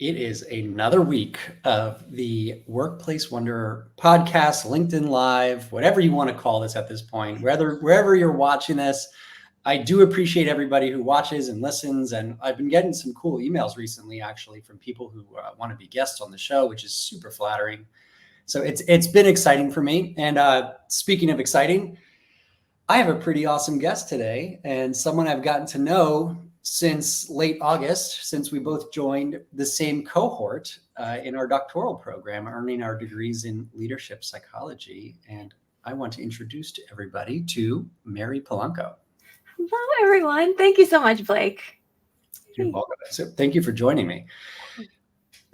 It is another week of the Workplace Wonder podcast, LinkedIn Live, whatever you want to call this at this point, wherever you're watching this. I do appreciate everybody who watches and listens. And I've been getting some cool emails recently, actually, from people who want to be guests on the show, which is super flattering. So it's been exciting for me. And speaking of exciting, I have a pretty awesome guest today and someone I've gotten to know since late August, since we both joined the same cohort in our doctoral program, earning our degrees in leadership psychology. And I want to introduce to everybody to Mary Polanco. Hello, everyone. Thank you so much, Blake. You're welcome. So thank you for joining me.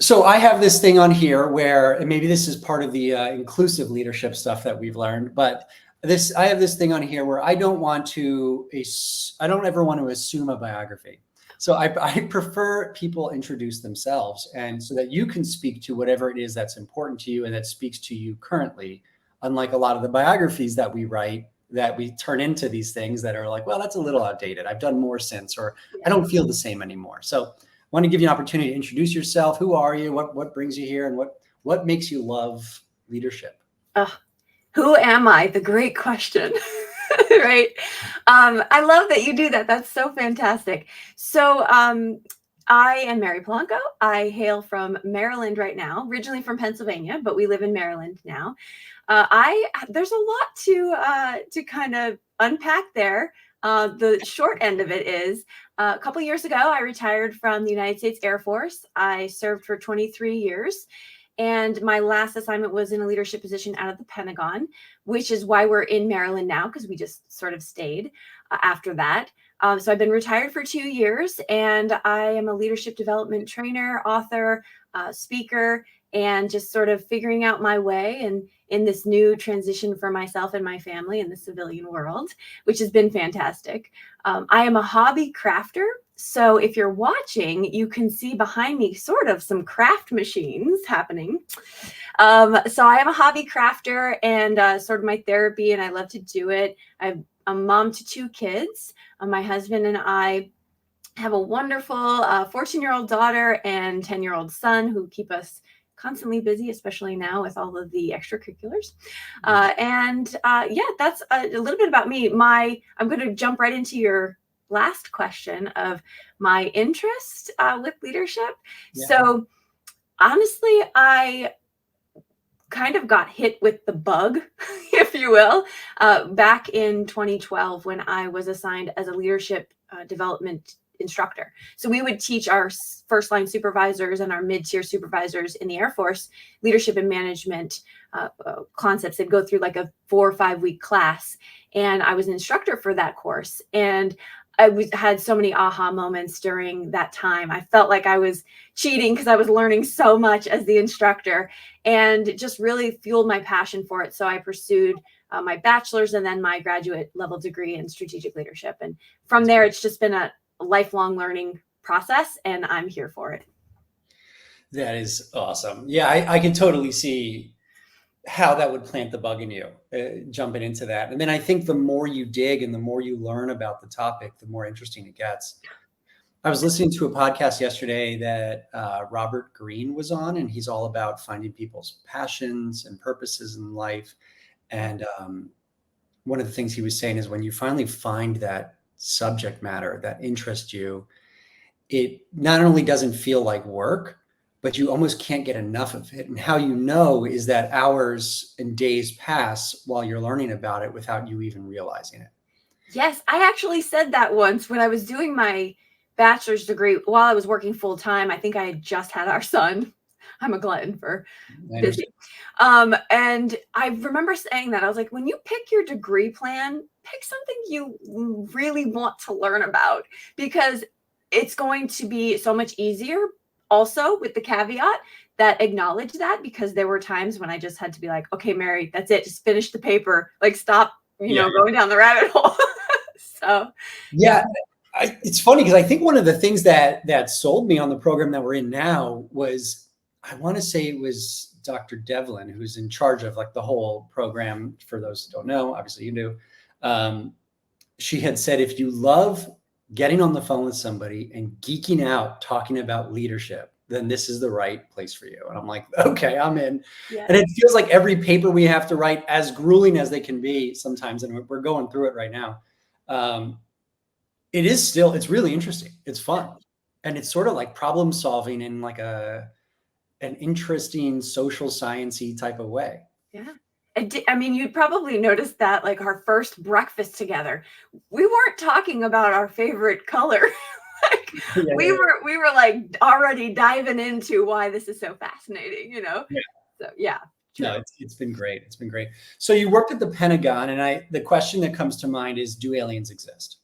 So I have this thing on here where, and maybe this is part of the inclusive leadership stuff that we've learned, but I have this thing on here where I don't ever want to assume a biography. So I prefer people introduce themselves, and so that you can speak to whatever it is that's important to you and that speaks to you currently, unlike a lot of the biographies that we write that we turn into these things that are like, well, that's a little outdated. I've done more since, or I don't feel the same anymore. So I want to give you an opportunity to introduce yourself. Who are you? What brings you here? And what makes you love leadership? Who am I? The great question, right? I love that you do that. That's so fantastic. So I am Mary Polanco. I hail from Maryland right now, originally from Pennsylvania, but we live in Maryland now. There's a lot to kind of unpack there. The short end of it is a couple years ago, I retired from the United States Air Force. I served for 23 years. And my last assignment was in a leadership position out of the Pentagon, which is why we're in Maryland now, because we just sort of stayed after that. So I've been retired for 2 years, and I am a leadership development trainer, author, speaker, and just sort of figuring out my way and in this new transition for myself and my family in the civilian world, which has been fantastic. I am a hobby crafter. So if you're watching, you can see behind me sort of some craft machines happening. So I am a hobby crafter and sort of my therapy, and I love to do it. I'm a mom to 2 kids. My husband and I have a wonderful 14-year-old daughter and 10-year-old son who keep us constantly busy, especially now with all of the extracurriculars. That's a little bit about me. I'm going to jump right into your last question of my interest with leadership. Yeah. So honestly, I kind of got hit with the bug, if you will, back in 2012 when I was assigned as a leadership development instructor. So we would teach our first line supervisors and our mid-tier supervisors in the Air Force leadership and management concepts. They'd go through like a 4 or 5 week class. And I was an instructor for that course. And I had so many aha moments during that time. I felt like I was cheating because I was learning so much as the instructor, and it just really fueled my passion for it. So I pursued my bachelor's and then my graduate level degree in strategic leadership. And from there, it's just been a lifelong learning process, and I'm here for it. That is awesome. Yeah, I can totally see how that would plant the bug in you, jumping into that. And then I think the more you dig and the more you learn about the topic, the more interesting it gets. I was listening to a podcast yesterday that Robert Greene was on, and he's all about finding people's passions and purposes in life. And one of the things he was saying is when you finally find that subject matter that interests you, it not only doesn't feel like work, but you almost can't get enough of it. And how you know is that hours and days pass while you're learning about it without you even realizing it. Yes, I actually said that once when I was doing my bachelor's degree while I was working full time. I think I had just had our son. I'm a glutton for busy. And I remember saying that. I was like, when you pick your degree plan, pick something you really want to learn about, because it's going to be so much easier. Also, with the caveat that acknowledge that, because there were times when I just had to be like, okay, Mary, that's it. Just finish the paper. Like, stop, going down the rabbit hole. So, yeah. It's funny because I think one of the things that sold me on the program that we're in now was, I want to say it was Dr. Devlin, who's in charge of like the whole program. For those who don't know, obviously you do. She had said, if you love getting on the phone with somebody and geeking out, talking about leadership, then this is the right place for you. And I'm like, okay, I'm in. Yeah. And it feels like every paper we have to write, as grueling as they can be sometimes, and we're going through it right now. It's really interesting. It's fun. And it's sort of like problem solving in like an interesting social sciencey type of way. Yeah. I mean, you'd probably noticed that like our first breakfast together, we weren't talking about our favorite color. Like we were like already diving into why this is so fascinating, you know? Yeah. So yeah. True. No, it's been great. It's been great. So you worked at the Pentagon, and the question that comes to mind is, do aliens exist?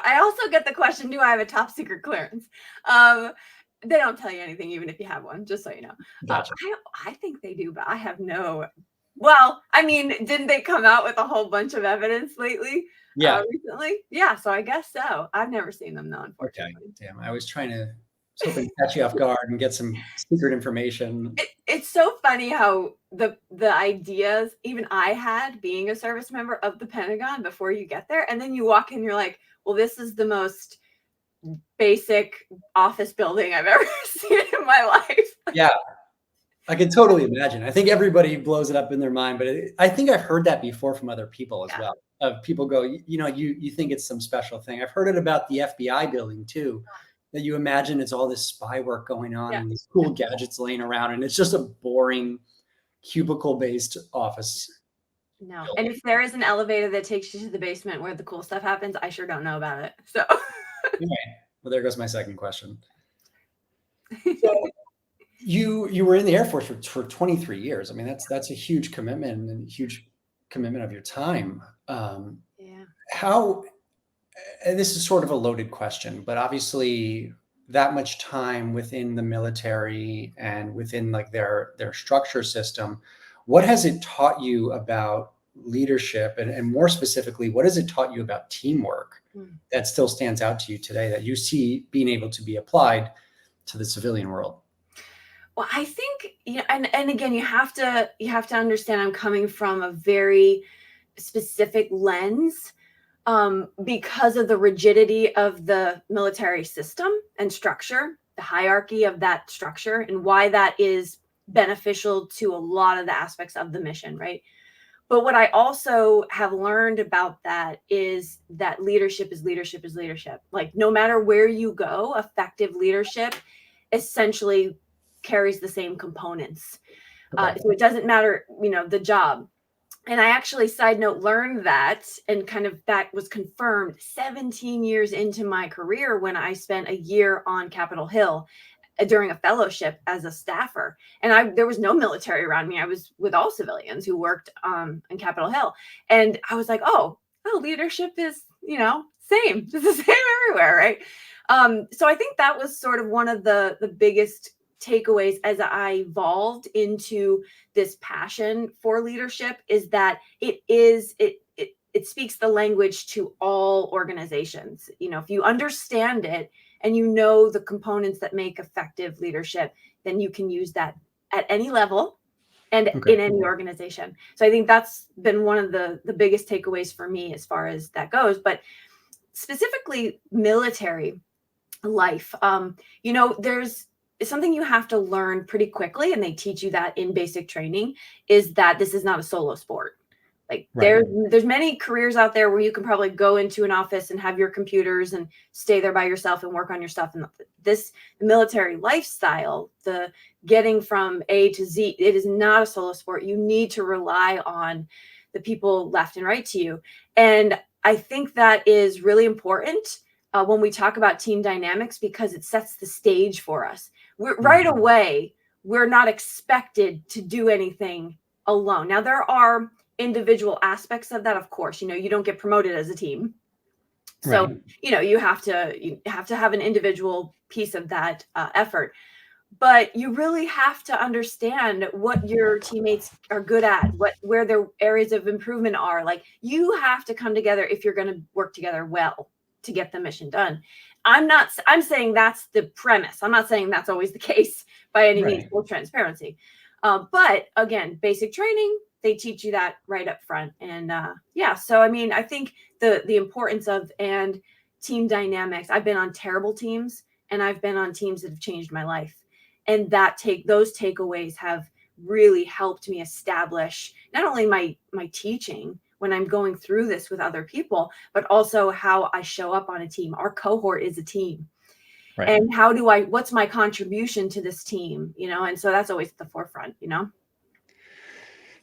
I also get the question, do I have a top secret clearance? They don't tell you anything, even if you have one, just so you know. Gotcha. I think they do, but I have well, I mean, didn't they come out with a whole bunch of evidence lately? Yeah. Recently? Yeah, so I guess so. I've never seen them though, unfortunately. Okay. Damn, I was hoping to catch you off guard and get some secret information. It's so funny how the ideas even I had being a service member of the Pentagon before you get there, and then you walk in, you're like, well, this is the most basic office building I've ever seen in my life. Yeah, I can totally imagine. I think everybody blows it up in their mind, but I think I've heard that before from other people as well. People go, you think it's some special thing. I've heard it about the FBI building too, that you imagine it's all this spy work going on and these cool gadgets laying around, and it's just a boring cubicle-based office. No. Building. And if there is an elevator that takes you to the basement where the cool stuff happens, I sure don't know about it. So well, there goes my second question. So you were in the Air Force for 23 years. I mean, that's a huge commitment and huge commitment of your time. How, and this is sort of a loaded question, but obviously that much time within the military and within like their structure system, what has it taught you about leadership, and more specifically, what has it taught you about teamwork that still stands out to you today that you see being able to be applied to the civilian world? Well, I think, and again, you have to understand I'm coming from a very specific lens because of the rigidity of the military system and structure, the hierarchy of that structure, and why that is beneficial to a lot of the aspects of the mission, right? But what I also have learned about that is that leadership is leadership is leadership. Like no matter where you go, effective leadership essentially carries the same components. So it doesn't matter, the job. And I actually, side note, learned that, and kind of that was confirmed 17 years into my career when I spent a year on Capitol Hill during a fellowship as a staffer. And there was no military around me. I was with all civilians who worked on Capitol Hill. And I was like, oh, leadership is, same. It's the same everywhere, right? So I think that was sort of one of the biggest takeaways as I evolved into this passion for leadership, is that it speaks the language to all organizations. If you understand it and the components that make effective leadership, then you can use that at any level and in any organization. So I think that's been one of the biggest takeaways for me as far as that goes. But specifically military life, there's something you have to learn pretty quickly, and they teach you that in basic training, is that this is not a solo sport. Like there's many careers out there where you can probably go into an office and have your computers and stay there by yourself and work on your stuff. And the military lifestyle, the getting from A to Z, it is not a solo sport. You need to rely on the people left and right to you. And I think that is really important when we talk about team dynamics, because it sets the stage for us. Right away, we're not expected to do anything alone. Now, there are individual aspects of that, of course. You don't get promoted as a team. So, you have to have an individual piece of that effort. But you really have to understand what your teammates are good at, where their areas of improvement are. Like, you have to come together if you're going to work together well to get the mission done. I'm saying that's the premise. I'm not saying that's always the case by any means, full transparency. But again, basic training, they teach you that right up front. And yeah, so I mean, I think the importance of and team dynamics. I've been on terrible teams, and I've been on teams that have changed my life. And those takeaways have really helped me establish not only my teaching when I'm going through this with other people, but also how I show up on a team. Our cohort is a team. Right. And what's my contribution to this team, and so that's always at the forefront.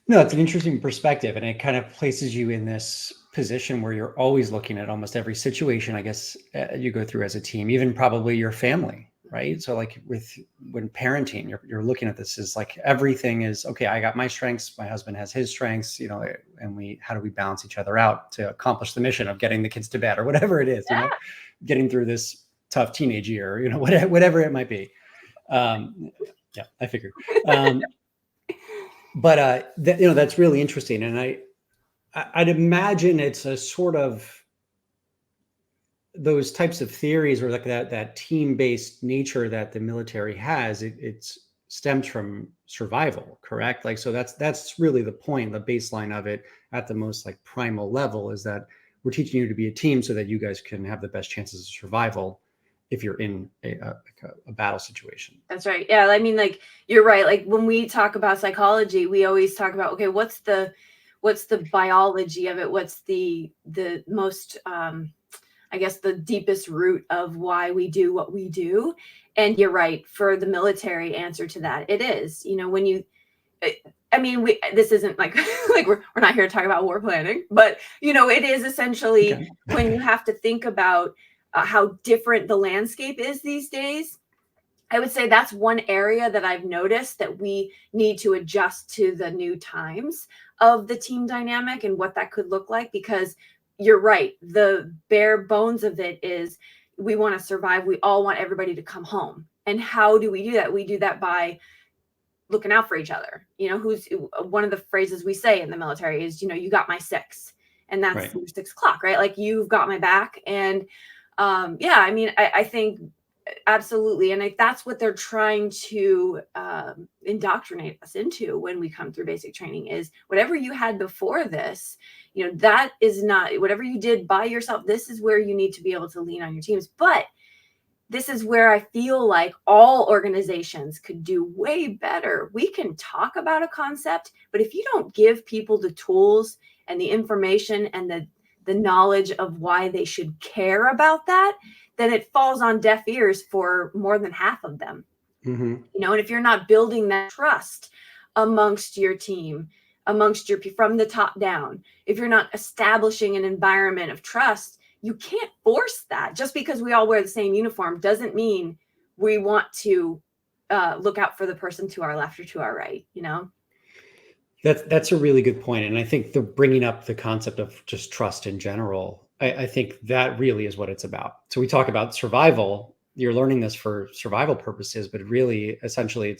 No, it's an interesting perspective, and it kind of places you in this position where you're always looking at almost every situation, I guess, you go through as a team, even probably your family, right? So like when parenting, you're looking at this as like everything is, okay, I got my strengths, my husband has his strengths, and how do we balance each other out to accomplish the mission of getting the kids to bed or whatever it is, getting through this tough teenage year, whatever it might be. Yeah, I figured. But that's really interesting, and I'd imagine it's a sort of those types of theories, or like that team-based nature that the military has. It stems from survival, correct? Like, so that's really the point, the baseline of it at the most like primal level, is that we're teaching you to be a team so that you guys can have the best chances of survival if you're in a battle situation. That's right. Yeah. I mean, like, you're right. Like, when we talk about psychology, we always talk about, okay, what's the biology of it? What's the most, I guess, the deepest root of why we do what we do? And you're right. For the military answer to that, it is, this isn't like, like we're not here to talk about war planning, but, it is essentially when you have to think about how different the landscape is these days. I would say that's one area that I've noticed that we need to adjust to the new times of the team dynamic and what that could look like, because you're right. The bare bones of it is we want to survive. We all want everybody to come home. And how do we do that? We do that by looking out for each other. Who's one of the phrases we say in the military is, you got my six, and that's right. your 6 o'clock, right? Like, you've got my back. And I think absolutely. And that's what they're trying to indoctrinate us into when we come through basic training, is whatever you had before this, that is not whatever you did by yourself. This is where you need to be able to lean on your teams. But this is where I feel like all organizations could do way better. We can talk about a concept, but if you don't give people the tools and the information and the knowledge of why they should care about that, then it falls on deaf ears for more than half of them. Mm-hmm. And if you're not building that trust amongst your team, from the top down, if you're not establishing an environment of trust, you can't force that. Just because we all wear the same uniform doesn't mean we want to look out for the person to our left or to our right, That's a really good point. And I think bringing up the concept of just trust in general, I think that really is what it's about. So we talk about survival. You're learning this for survival purposes, but really, essentially,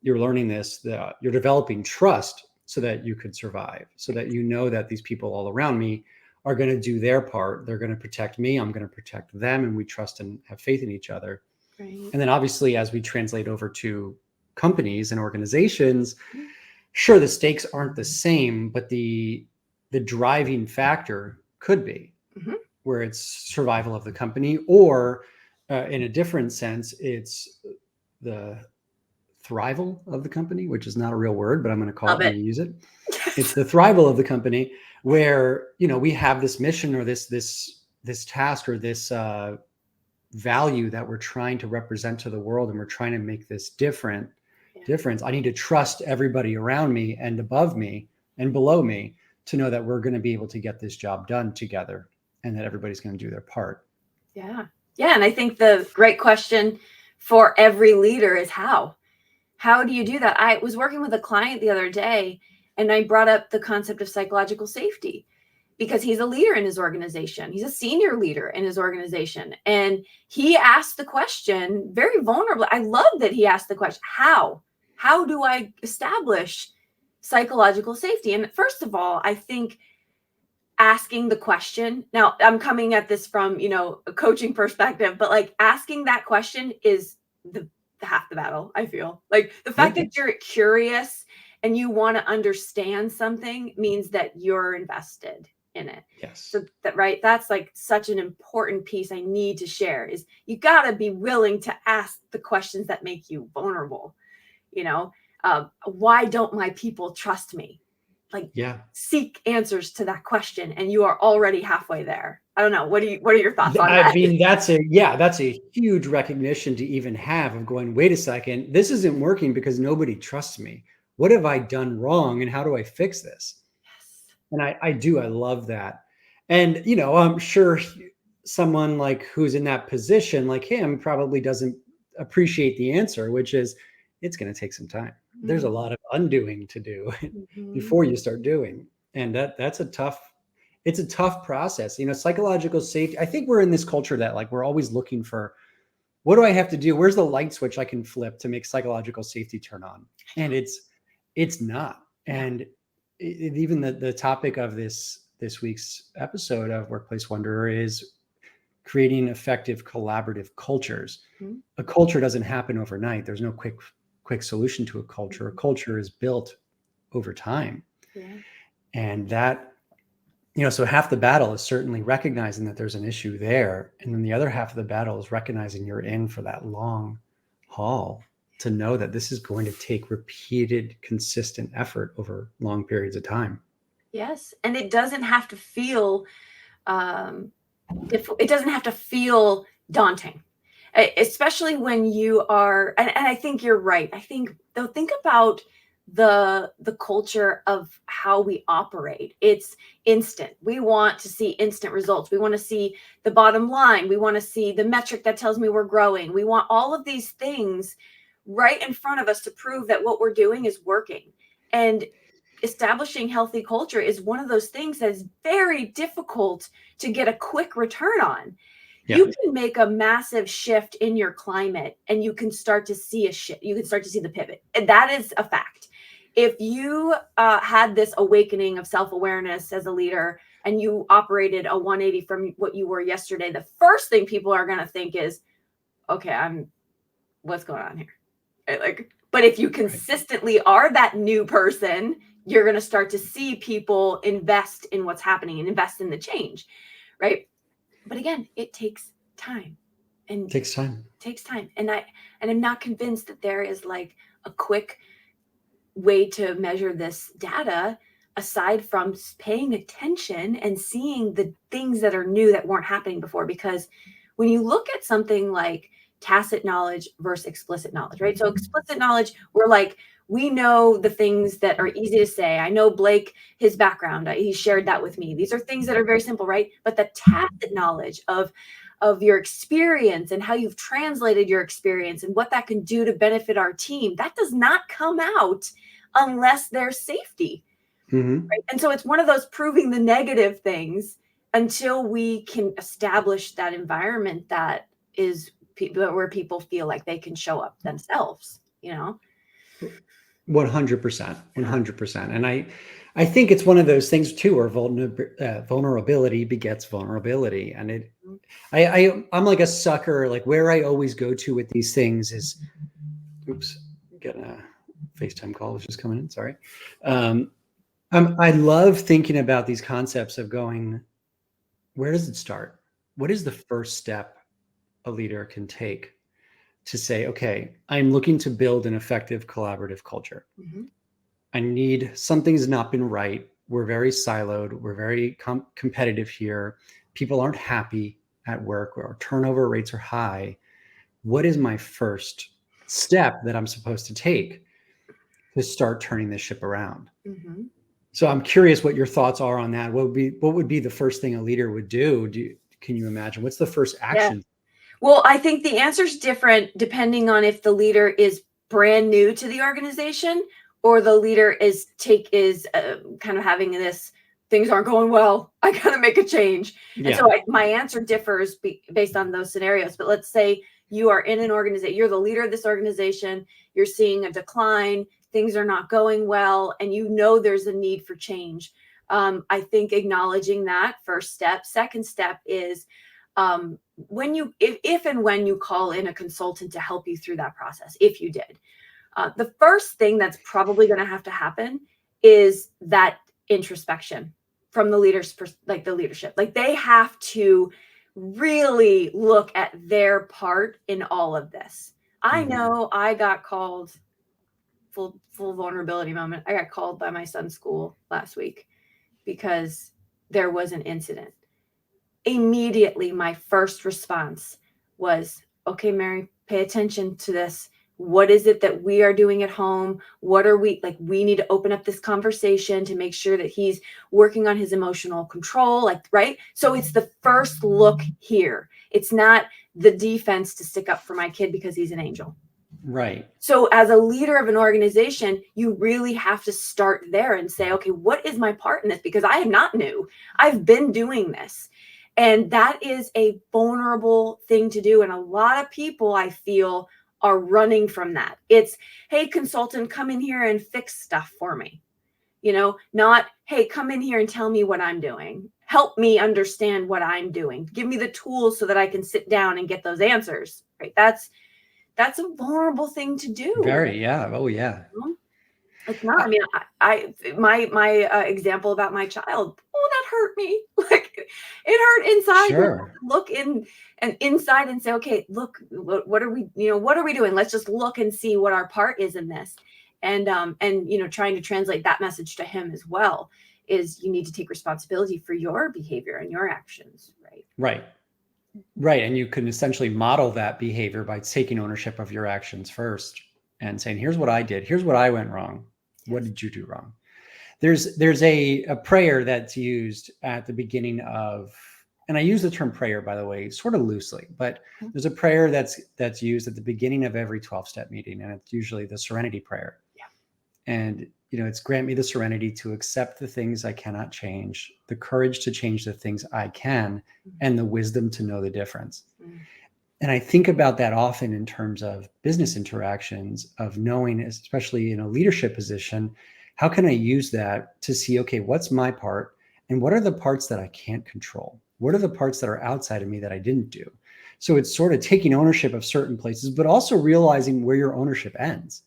you're learning this, you're developing trust so that you could survive, so that that these people all around me are going to do their part. They're going to protect me. I'm going to protect them. And we trust and have faith in each other. Right. And then obviously, as we translate over to companies and organizations, sure, the stakes aren't the same, but the driving factor could be, where it's survival of the company, or in a different sense, it's the thrival of the company, which is not a real word, but I'm going to call it when you use it. It's the thrival of the company, where we have this mission or this task or this value that we're trying to represent to the world, and we're trying to make this difference. I need to trust everybody around me and above me and below me to know that we're going to be able to get this job done together, and that everybody's going to do their part. Yeah. And I think the great question for every leader is how do you do that? I was working with a client the other day, and I brought up the concept of psychological safety, because he's a leader in his organization. He's a senior leader in his organization. And he asked the question very vulnerably. I love that he asked the question, how do I establish psychological safety? And first of all, I think asking the question, now I'm coming at this from, a coaching perspective, but like asking that question is half the battle. I feel like the fact that you're curious and you want to understand something means that you're invested in it. Yes. So that, right, that's like such an important piece I need to share is you got to be willing to ask the questions that make you vulnerable. You know, why don't my people trust me? Like, seek answers to that question, and you are already halfway there. I don't know. What are your thoughts on that? I mean, that's a huge recognition to even have of going, wait a second, this isn't working because nobody trusts me. What have I done wrong and how do I fix this? Yes. And I love that. And, you know, I'm sure someone like who's in that position like him probably doesn't appreciate the answer, which is it's going to take some time. There's a lot of undoing to do before you start doing. And it's a tough process. You know, psychological safety. I think we're in this culture that like we're always looking for, what do I have to do? Where's the light switch I can flip to make psychological safety turn on? And it's not. And even the topic of this week's episode of Workplace Wanderer is creating effective collaborative cultures. A culture doesn't happen overnight. There's no quick solution to a culture. A culture is built over time. And that, you know, so half the battle is certainly recognizing that there's an issue there. And then the other half of the battle is recognizing you're in for that long haul, to know that this is going to take repeated, consistent effort over long periods of time. Yes. And it doesn't have to feel, it doesn't have to feel daunting, especially when you are, and I think you're right. I think they'll think about the culture of how we operate. It's instant. We want to see instant results. We want to see the bottom line. We want to see the metric that tells me we're growing. We want all of these things right in front of us to prove that what we're doing is working. And establishing healthy culture is one of those things that is very difficult to get a quick return on. You can make a massive shift in your climate and you can start to see a shift. You can start to see the pivot. And that is a fact. If you had this awakening of self-awareness as a leader and you operated a 180 from what you were yesterday, the first thing people are going to think is, okay, what's going on here? Right? Like, but if you consistently are that new person, you're going to start to see people invest in what's happening and invest in the change, right? But again, it takes time. And it takes time. And I'm not convinced that there is like a quick way to measure this data aside from paying attention and seeing the things that are new that weren't happening before. Because when you look at something like tacit knowledge versus explicit knowledge, right? So explicit knowledge, we're like, we know the things that are easy to say. I know Blake, his background, he shared that with me. These are things that are very simple, right? But the tacit knowledge of your experience and how you've translated your experience and what that can do to benefit our team, that does not come out unless there's safety. Right? And so it's one of those proving the negative things until we can establish that environment that is where people feel like they can show up themselves, you know? 100%. And I think it's one of those things too, where vulnerability begets vulnerability. And I'm like a sucker, like where I always go to with these things is, getting a FaceTime call was just coming in. Sorry. I love thinking about these concepts of going, where does it start? What is the first step a leader can take to say, okay, I'm looking to build an effective collaborative culture. I need, something's not been right. We're very siloed. We're very competitive here. People aren't happy at work. Our turnover rates are high. What is my first step that I'm supposed to take to start turning this ship around? So I'm curious what your thoughts are on that. What would be the first thing a leader would do? Can you imagine? What's the first action? Well, I think the answer is different depending on if the leader is brand new to the organization or the leader is kind of having this, things aren't going well, I got to make a change. And so my answer differs based on those scenarios. But let's say you are in an organization, you're the leader of this organization, you're seeing a decline, things are not going well, and you know there's a need for change. I think acknowledging that, first step. Second step is if and when you call in a consultant to help you through that process, if you did, the first thing that's probably going to have to happen is that introspection from the leadership. Like they have to really look at their part in all of this. I know I got called, full vulnerability moment. I got called by my son's school last week because there was an incident. Immediately, my first response was, okay, Mary, pay attention to this. What is it that we are doing at home? What are we like? We need to open up this conversation to make sure that he's working on his emotional control, like, right? So it's the first look here. It's not the defense to stick up for my kid because he's an angel. Right. So as a leader of an organization, you really have to start there and say, okay, what is my part in this? Because I am not new. I've been doing this. And that is a vulnerable thing to do. And a lot of people, I feel, are running from that. It's, hey, consultant, come in here and fix stuff for me. Not, hey, come in here and tell me what I'm doing. Help me understand what I'm doing. Give me the tools so that I can sit down and get those answers. Right? That's a vulnerable thing to do. Very, yeah. Oh, yeah. It's not. I mean, my example about my child. Oh, that hurt me. Like it hurt inside. Sure. Look inside and say, okay, look, what are we? What are we doing? Let's just look and see what our part is in this, and trying to translate that message to him as well. Is you need to take responsibility for your behavior and your actions. Right. Right. And you can essentially model that behavior by taking ownership of your actions first and saying, here's what I did. Here's what I went wrong. Yes. What did you do wrong? There's a prayer that's used at the beginning of, and I use the term prayer, by the way, sort of loosely, but there's a prayer that's used at the beginning of every 12-step meeting. And it's usually the serenity prayer. Yeah. And it's grant me the serenity to accept the things I cannot change, the courage to change the things I can, and the wisdom to know the difference. And I think about that often in terms of business interactions, of knowing, especially in a leadership position, how can I use that to see, okay, what's my part and what are the parts that I can't control? What are the parts that are outside of me that I didn't do? So it's sort of taking ownership of certain places, but also realizing where your ownership ends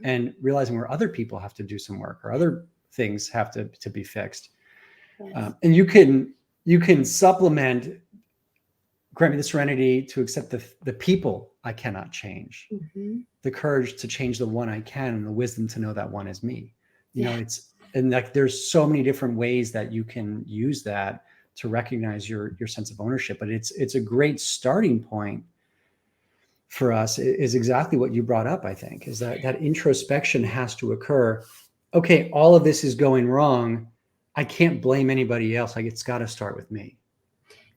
and realizing where other people have to do some work or other things have to be fixed. Yes. And you can supplement, grant me the serenity to accept the people I cannot change, the courage to change the one I can, and the wisdom to know that one is me. There's so many different ways that you can use that to recognize your sense of ownership. But it's a great starting point for us, is exactly what you brought up, I think, is that introspection has to occur. Okay, all of this is going wrong. I can't blame anybody else. Like, it's got to start with me.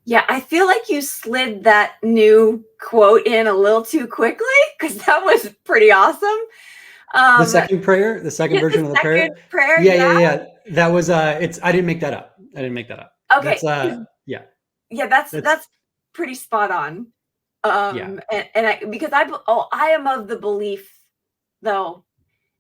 Yeah, I feel like you slid that new quote in a little too quickly, because that was pretty awesome. The second prayer, the second version of the prayer. Yeah. That was I didn't make that up. Okay. That's pretty spot on. Because I am of the belief, though,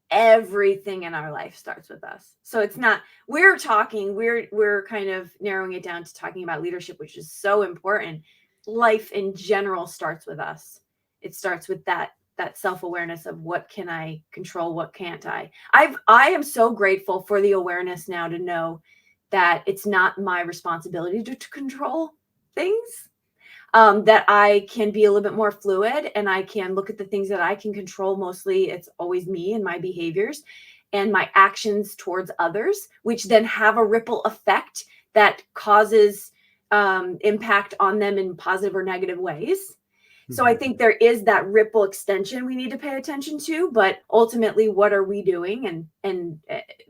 everything in our life starts with us. So it's not, we're kind of narrowing it down to talking about leadership, which is so important. Life in general starts with us. It starts with that self-awareness of what can I control, what can't I. I am so grateful for the awareness now to know that it's not my responsibility to control things, that I can be a little bit more fluid and I can look at the things that I can control. Mostly it's always me and my behaviors and my actions towards others, which then have a ripple effect that causes impact on them in positive or negative ways. So I think there is that ripple extension we need to pay attention to, but ultimately, what are we doing and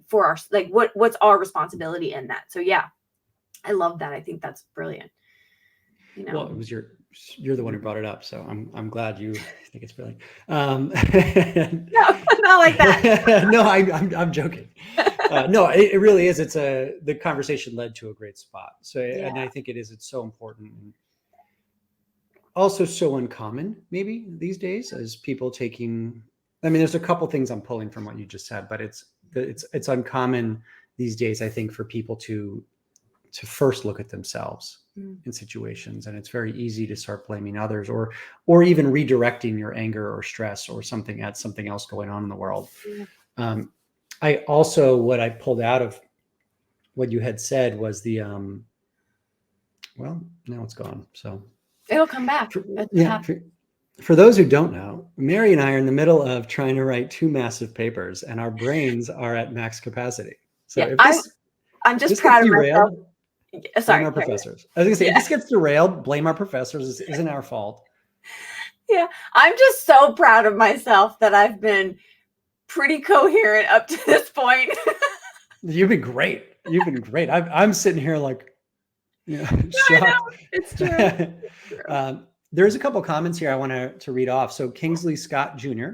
for our, like, what's our responsibility in that? So yeah, I love that. I think that's brilliant. Well, it was you're the one who brought it up, so I'm glad you think it's brilliant. No, not like that. No, I'm joking. No, it really is. The conversation led to a great spot. So, yeah. And I think it's so important. Also so uncommon maybe these days as people taking, I mean, there's a couple things I'm pulling from what you just said, but it's uncommon these days, I think, for people to first look at themselves in situations, and it's very easy to start blaming others, or even redirecting your anger or stress or something at something else going on in the world. Yeah. I also, what I pulled out of what you had said was the well, now it's gone. So It'll come back. For those who don't know, Mary and I are in the middle of trying to write 2 massive papers, and our brains are at max capacity. So Yeah, if I'm just this proud gets of myself. derailed, Yeah, blame sorry. our professors. I was gonna say, if this gets derailed, blame our professors. This isn't our fault. Yeah, I'm just so proud of myself that I've been pretty coherent up to this point. You've been great. You've been great. I'm sitting here like, shocked. I know. It's true. It's true. There's a couple comments here I want to read off. So Kingsley Scott Jr.,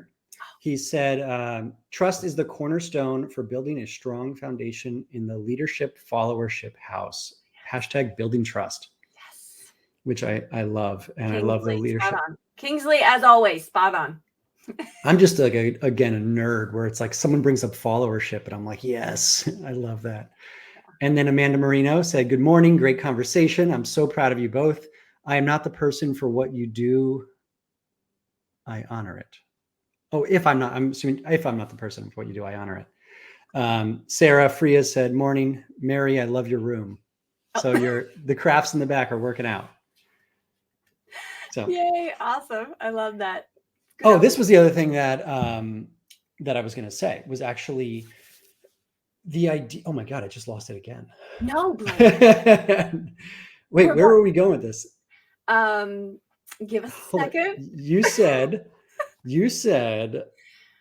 he said, trust is the cornerstone for building a strong foundation in the leadership followership house. # building trust. Yes. Which I love. And Kingsley, I love the leadership. Spot on. Kingsley, as always, spot on. I'm just like, again, a nerd where it's like someone brings up followership and I'm like, yes, I love that. And then Amanda Marino said, good morning. Great conversation. I'm so proud of you both. I am not the person for what you do. I honor it. Oh, I'm assuming if I'm not the person for what you do, I honor it. Sarah Freya said, morning, Mary, I love your room. So the crafts in the back are working out. So yay, awesome. I love that. Oh, this was the other thing that that I was going to say was actually the idea. Oh my God, I just lost it again. No, Blake. Wait, where were we going with this? Give us a second. You said,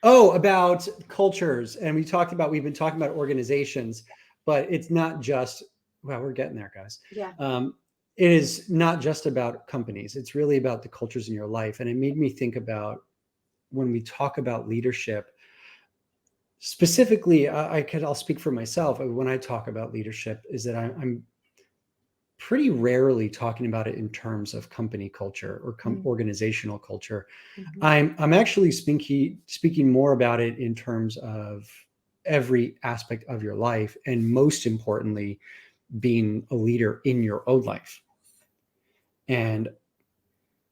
oh, about cultures. And we've been talking about organizations, but it's not just, well, we're getting there, guys. Yeah. It is not just about companies. It's really about the cultures in your life. And it made me think about when we talk about leadership, specifically, I'll speak for myself. When I talk about leadership is that I'm pretty rarely talking about it in terms of company culture or organizational culture. Mm-hmm. I'm actually speaking more about it in terms of every aspect of your life. And most importantly, being a leader in your own life. And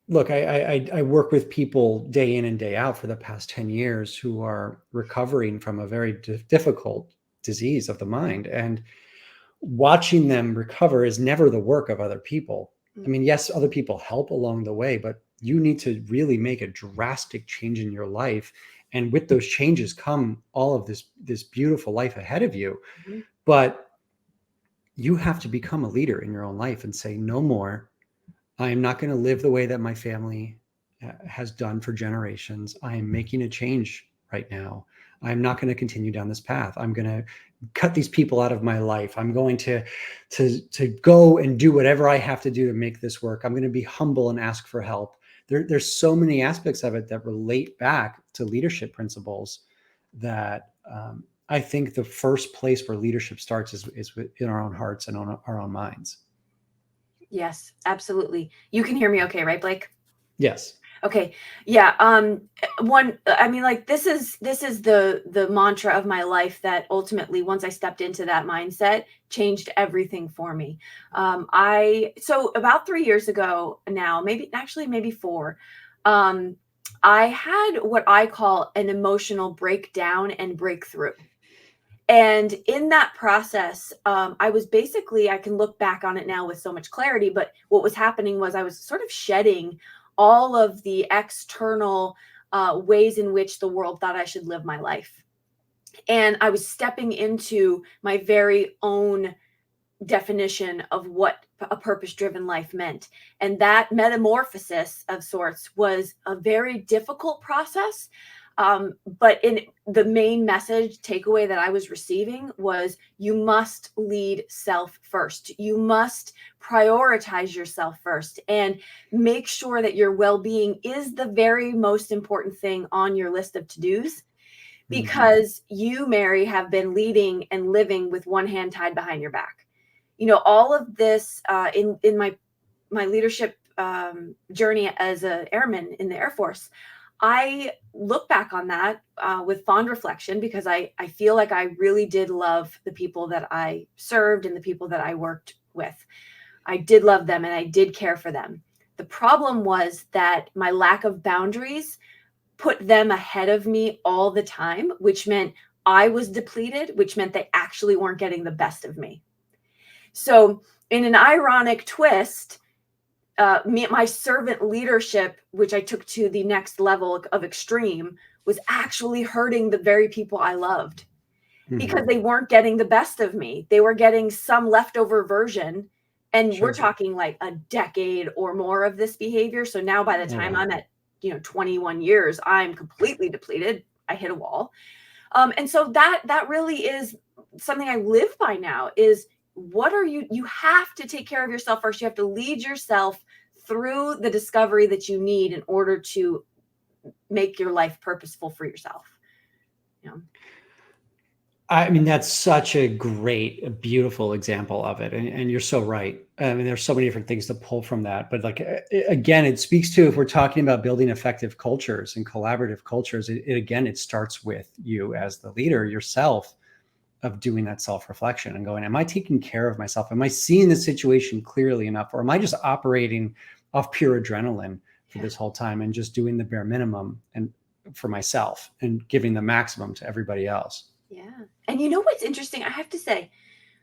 look, I work with people day in and day out for the past 10 years who are recovering from a very difficult disease of the mind. And watching them recover is never the work of other people. I mean, yes, other people help along the way, but you need to really make a drastic change in your life. And with those changes come all of this beautiful life ahead of you. Mm-hmm. But you have to become a leader in your own life and say, no more. I am not going to live the way that my family has done for generations. I am making a change right now. I'm not going to continue down this path. I'm going to cut these people out of my life. I'm going to go and do whatever I have to do to make this work. I'm going to be humble and ask for help. There's so many aspects of it that relate back to leadership principles that I think the first place where leadership starts is in our own hearts and on our own minds. Yes, absolutely. You can hear me okay, right, Blake? Yes. Okay. Yeah. This is the mantra of my life that ultimately, once I stepped into that mindset, changed everything for me. So about 3 years ago now, maybe 4, I had what I call an emotional breakdown and breakthrough. And in that process, I can look back on it now with so much clarity, but what was happening was I was sort of shedding all of the external ways in which the world thought I should live my life. And I was stepping into my very own definition of what a purpose-driven life meant. And that metamorphosis of sorts was a very difficult process. But in the main message takeaway that I was receiving was you must lead self first. You must prioritize yourself first and make sure that your well-being is the very most important thing on your list of to-dos, because you, Mary, have been leading and living with one hand tied behind your back. You know, all of this in my leadership journey as an airman in the Air Force, I look back on that with fond reflection, because I feel like I really did love the people that I served and the people that I worked with. I did love them and I did care for them. The problem was that my lack of boundaries put them ahead of me all the time, which meant I was depleted, which meant they actually weren't getting the best of me. So in an ironic twist, my servant leadership, which I took to the next level of extreme, was actually hurting the very people I loved because they weren't getting the best of me. They were getting some leftover version. And we're talking like a decade or more of this behavior. So now by the time I'm at, 21 years, I'm completely depleted. I hit a wall. And so that really is something I live by now is you have to take care of yourself first. You have to lead yourself through the discovery that you need in order to make your life purposeful for yourself. I mean, that's such a great, beautiful example of it. And you're so right. I mean, there's so many different things to pull from that. But like, again, it speaks to, if we're talking about building effective cultures and collaborative cultures, it starts with you as the leader yourself, of doing that self-reflection and going, am I taking care of myself? Am I seeing the situation clearly enough? Or am I just operating off pure adrenaline for this whole time and just doing the bare minimum and for myself and giving the maximum to everybody else? Yeah. And you know what's interesting? I have to say,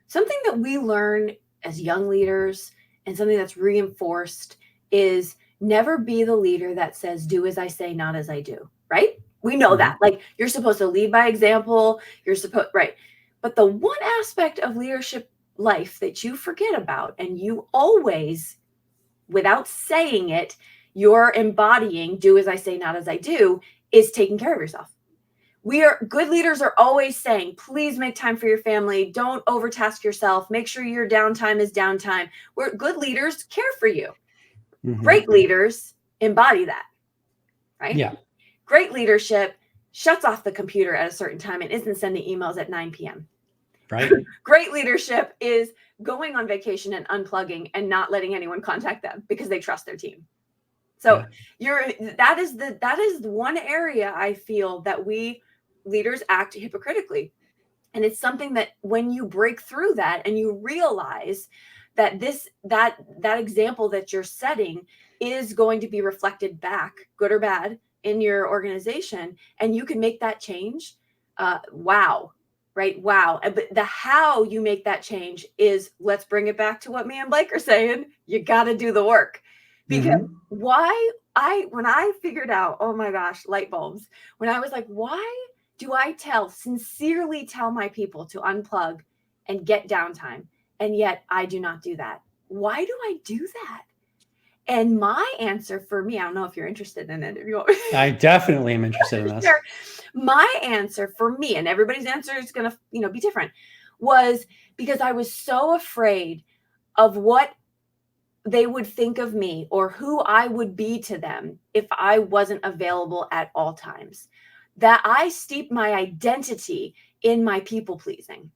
something that we learn as young leaders and something that's reinforced is never be the leader that says, do as I say, not as I do, right? We know that. Like, you're supposed to lead by example. Right. But the one aspect of leadership life that you forget about, and you always, without saying it, you're embodying do as I say, not as I do, is taking care of yourself. Good leaders are always saying, please make time for your family. Don't overtask yourself. Make sure your downtime is downtime. Good leaders care for you. Great leaders embody that, right? Yeah. Great leadership shuts off the computer at a certain time and isn't sending emails at 9 p.m. Right. Great leadership is going on vacation and unplugging and not letting anyone contact them because they trust their team. So that is one area I feel that we leaders act hypocritically. And it's something that when you break through that and you realize that that example that you're setting is going to be reflected back, good or bad, in your organization, and you can make that change. Wow. Right. Wow. But the how you make that change is, let's bring it back to what me and Blake are saying. You got to do the work. Because when I figured out, oh my gosh, light bulbs, when I was like, why do I sincerely tell my people to unplug and get downtime? And yet I do not do that. Why do I do that? And my answer for me, I don't know if you're interested in it. If you want. I definitely am interested in this. Sure. My answer for me, and everybody's answer is going to, be different, was because I was so afraid of what they would think of me or who I would be to them if I wasn't available at all times, that I steeped my identity in my people pleasing.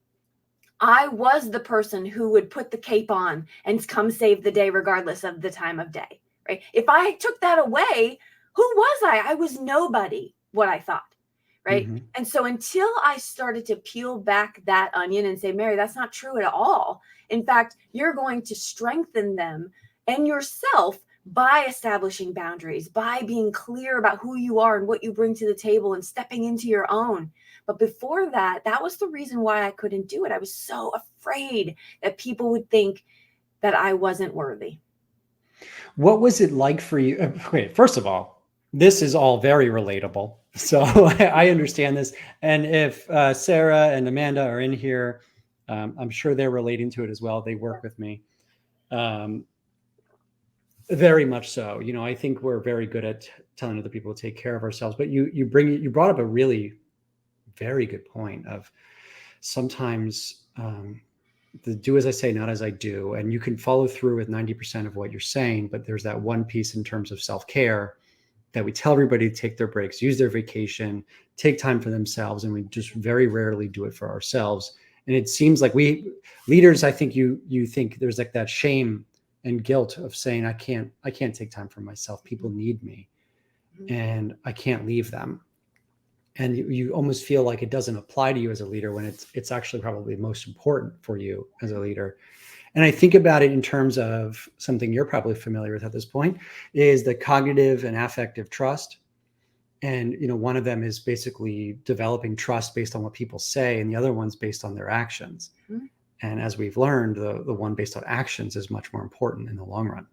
I was the person who would put the cape on and come save the day regardless of the time of day, right? If I took that away, who was I? I was nobody, what I thought, right? And so until I started to peel back that onion and say, Mary, that's not true at all. In fact, you're going to strengthen them and yourself by establishing boundaries, by being clear about who you are and what you bring to the table and stepping into your own. But before that, that was the reason why I couldn't do it. I was so afraid that people would think that I wasn't worthy. What was it like for you? Okay, first of all, this is all very relatable. So I understand this. And if Sarah and Amanda are in here, I'm sure they're relating to it as well. They work with me. Very much so. I think we're very good at telling other people to take care of ourselves. But you brought up a really very good point of sometimes the do as I say, not as I do. And you can follow through with 90% of what you're saying, but there's that one piece in terms of self-care that we tell everybody to take their breaks, use their vacation, take time for themselves. And we just very rarely do it for ourselves. And it seems like we leaders, I think you think there's like that shame and guilt of saying, I can't take time for myself. People need me and I can't leave them. And you almost feel like it doesn't apply to you as a leader when it's actually probably most important for you as a leader. And I think about it in terms of something you're probably familiar with at this point, is the cognitive and affective trust. And, one of them is basically developing trust based on what people say, and the other one's based on their actions. Mhm. And as we've learned, the one based on actions is much more important in the long run.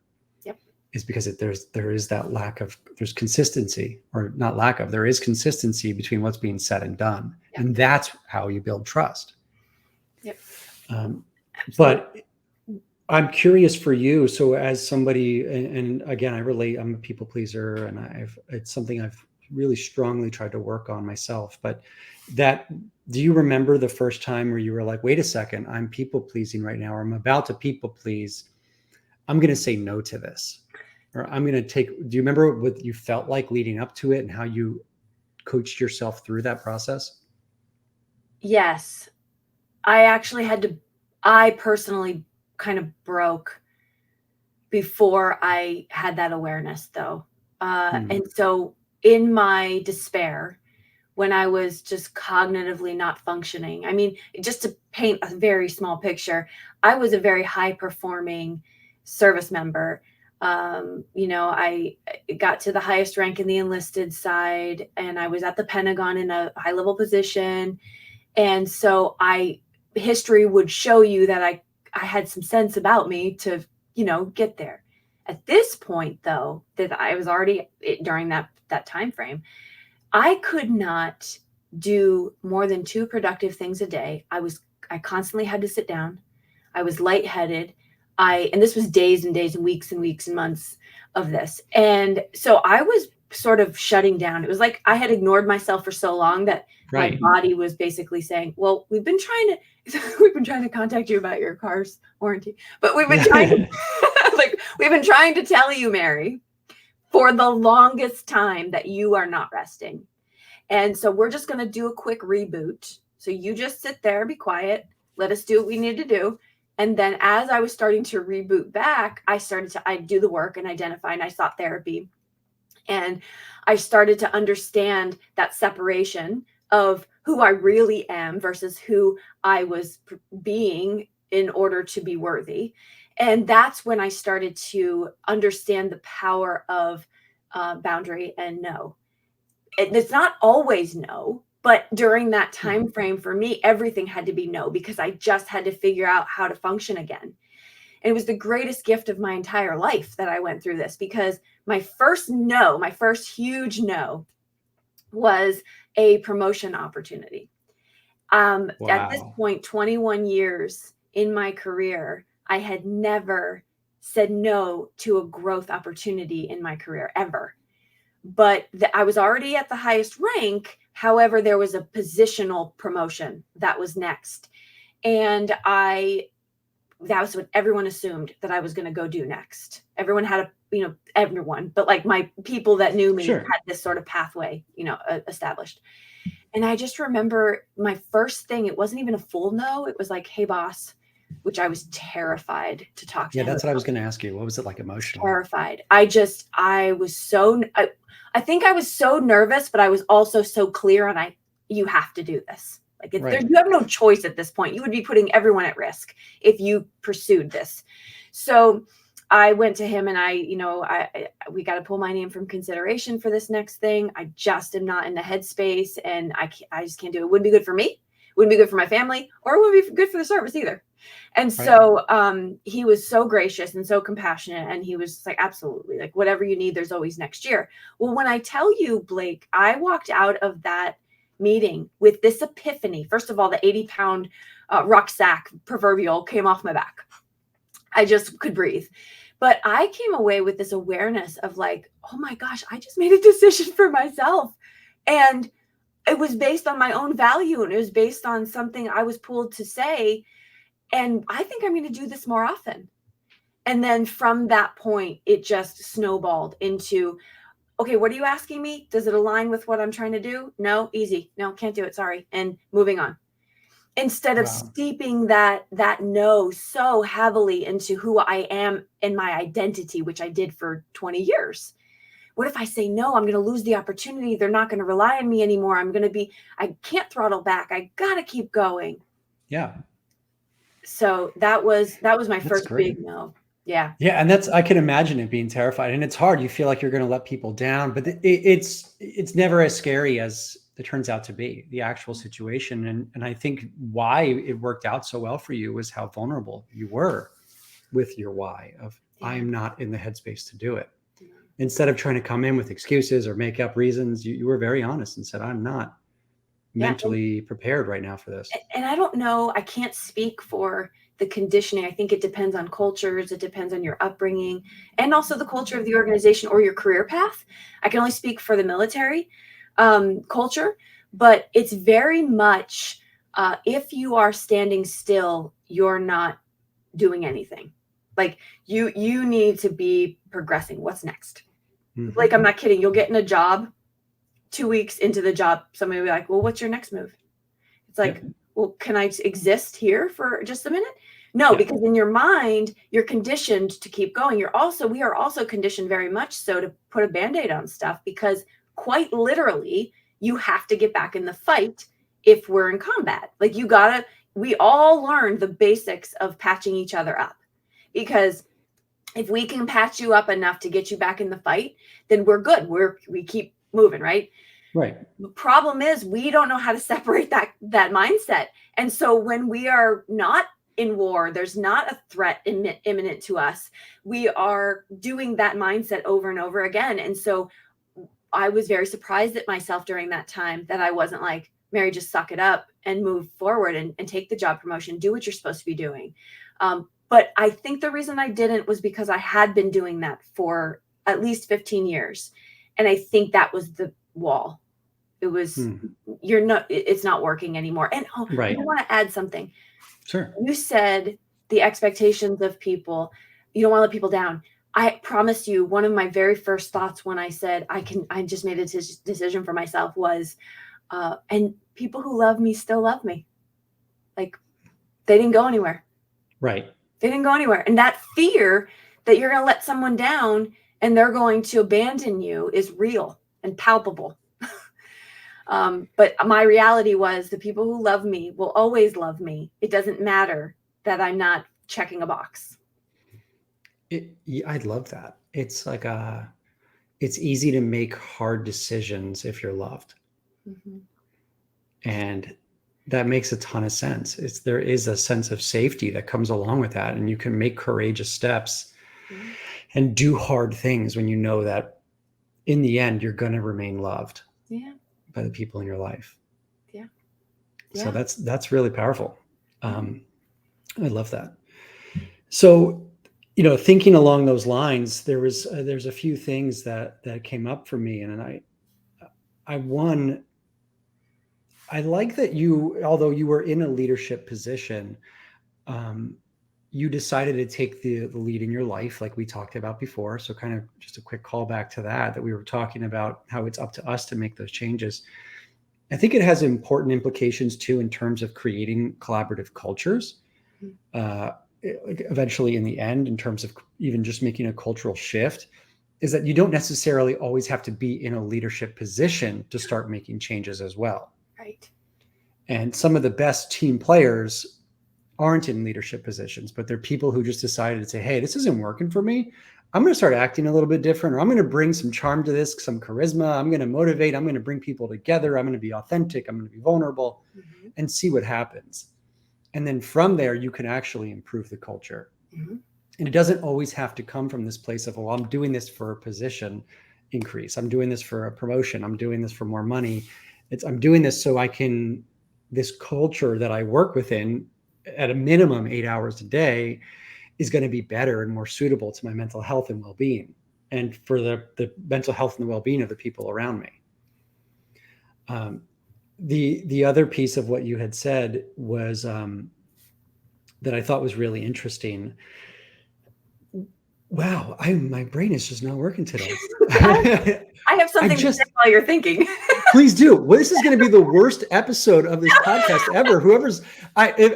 Yep. Is because there is that there's consistency, or not lack of, there is consistency between what's being said and done. Yep. And that's how you build trust. Yep. But I'm curious for you. So as somebody, and again, I relate, I'm a people pleaser, and it's something I've really strongly tried to work on myself. But do you remember the first time where you were like, wait a second, I'm people pleasing right now, or I'm about to people please. I'm going to say no to this, or do you remember what you felt like leading up to it and how you coached yourself through that process? Yes. I personally kind of broke before I had that awareness, though. And so in my despair, when I was just cognitively not functioning, I mean, just to paint a very small picture, I was a very high performing service member. I got to the highest rank in the enlisted side, and I was at the Pentagon in a high level position. And so history would show you that I had some sense about me to, get there. At this point, though, that I was already during that time frame, I could not do more than 2 productive things a day. I constantly had to sit down. I was lightheaded. And this was days and days and weeks and months of this. And so I was sort of shutting down. It was like I had ignored myself for so long that my body was basically saying, well, we've been trying to contact you about your car's warranty, but we've been trying to tell you, Mary, for the longest time that you are not resting. And so we're just going to do a quick reboot. So you just sit there, be quiet, let us do what we need to do. And then as I was starting to reboot back, I do the work and identify, and I sought therapy. And I started to understand that separation of who I really am versus who I was being in order to be worthy. And that's when I started to understand the power of boundary and no. It's not always no, but during that time frame for me, everything had to be no, because I just had to figure out how to function again. And it was the greatest gift of my entire life that I went through this, because my first huge no was a promotion opportunity. At this point, 21 years in my career, I had never said no to a growth opportunity in my career ever. But I was already at the highest rank. However, there was a positional promotion that was next. And that was what everyone assumed that I was going to go do next. Everyone had but like my people that knew me had this sort of pathway, established. And I just remember my first thing, it wasn't even a full no. It was like, hey, boss, which I was terrified to talk to him. Yeah, that's what I was going to ask you. What was it like emotionally? Terrified. I think I was so nervous, but I was also so clear on you have to do this. Like you have no choice at this point. You would be putting everyone at risk if you pursued this. So I went to him and we got to pull my name from consideration for this next thing. I just am not in the headspace, and I just can't do it. It wouldn't be good for me. Wouldn't be good for my family, or it wouldn't be good for the service either. And so he was so gracious and so compassionate, and he was like, absolutely, like whatever you need, there's always next year. Well, when I tell you, Blake, I walked out of that meeting with this epiphany. First of all, the 80-pound rucksack proverbial came off my back. I just could breathe. But I came away with this awareness of like, oh my gosh, I just made a decision for myself. And it was based on my own value, and it was based on something I was pulled to say. And I think I'm going to do this more often. And then from that point, it just snowballed into, okay, what are you asking me? Does it align with what I'm trying to do? No, easy. No, can't do it. Sorry. And moving on. Instead of steeping that no so heavily into who I am and my identity, which I did for 20 years. What if I say no? I'm going to lose the opportunity. They're not going to rely on me anymore. I can't throttle back. I got to keep going. Yeah. So that was my first great. big no. Yeah. Yeah. And I can imagine it being terrified, and it's hard. You feel like you're going to let people down, but it's never as scary as it turns out to be, the actual situation. And I think why it worked out so well for you was how vulnerable you were with your why of, I am not in the headspace to do it. Instead of trying to come in with excuses or make up reasons, you were very honest and said, I'm not mentally prepared right now for this. And I don't know, I can't speak for the conditioning. I think it depends on cultures. It depends on your upbringing and also the culture of the organization or your career path. I can only speak for the military culture, but it's very much, if you are standing still, you're not doing anything. Like you need to be progressing. What's next? Mm-hmm. Like, I'm not kidding. You'll get in a job, 2 weeks into the job, somebody will be like, well, what's your next move? It's like, well, can I exist here for just a minute? No, because in your mind, you're conditioned to keep going. We are also conditioned very much so to put a Band-Aid on stuff, because quite literally, you have to get back in the fight if we're in combat. Like we all learned the basics of patching each other up, because if we can patch you up enough to get you back in the fight, then we're good. We keep moving, right? Right. The problem is we don't know how to separate that mindset. And so when we are not in war, there's not a threat imminent to us. We are doing that mindset over and over again. And so I was very surprised at myself during that time that I wasn't like, Mary, just suck it up and move forward and take the job promotion, do what you're supposed to be doing. But I think the reason I didn't was because I had been doing that for at least 15 years. And I think that was the wall. It was, it's not working anymore. And I want to add something. Sure. You said the expectations of people, you don't want to let people down. I promise you, one of my very first thoughts when I said, I just made a decision for myself was, and people who love me still love me. Like, they didn't go anywhere. Right. They didn't go anywhere. And that fear that you're going to let someone down and they're going to abandon you is real and palpable. But my reality was the people who love me will always love me. It doesn't matter that I'm not checking a box. I love that. It's like it's easy to make hard decisions if you're loved. Mm-hmm. And that makes a ton of sense. There is a sense of safety that comes along with that. And you can make courageous steps and do hard things when you know that in the end, you're going to remain loved by the people in your life. Yeah. So that's really powerful. I love that. So, thinking along those lines, there's a few things that came up for me. And I like that although you were in a leadership position, you decided to take the lead in your life, like we talked about before. So kind of just a quick callback to that we were talking about how it's up to us to make those changes. I think it has important implications too, in terms of creating collaborative cultures, eventually in the end, in terms of even just making a cultural shift, is that you don't necessarily always have to be in a leadership position to start making changes as well. Right. And some of the best team players aren't in leadership positions, but they're people who just decided to say, hey, this isn't working for me. I'm going to start acting a little bit different, or I'm going to bring some charm to this, some charisma. I'm going to motivate. I'm going to bring people together. I'm going to be authentic. I'm going to be vulnerable and see what happens. And then from there, you can actually improve the culture. Mm-hmm. And it doesn't always have to come from this place of, well, I'm doing this for a position increase. I'm doing this for a promotion. I'm doing this for more money. I'm doing this so this culture that I work within at a minimum 8 hours a day is going to be better and more suitable to my mental health and well-being, and for the mental health and the well-being of the people around me. The other piece of what you had said was that I thought was really interesting. Wow, my brain is just not working today. I have something to say while you're thinking. Please do. Well, this is going to be the worst episode of this podcast ever.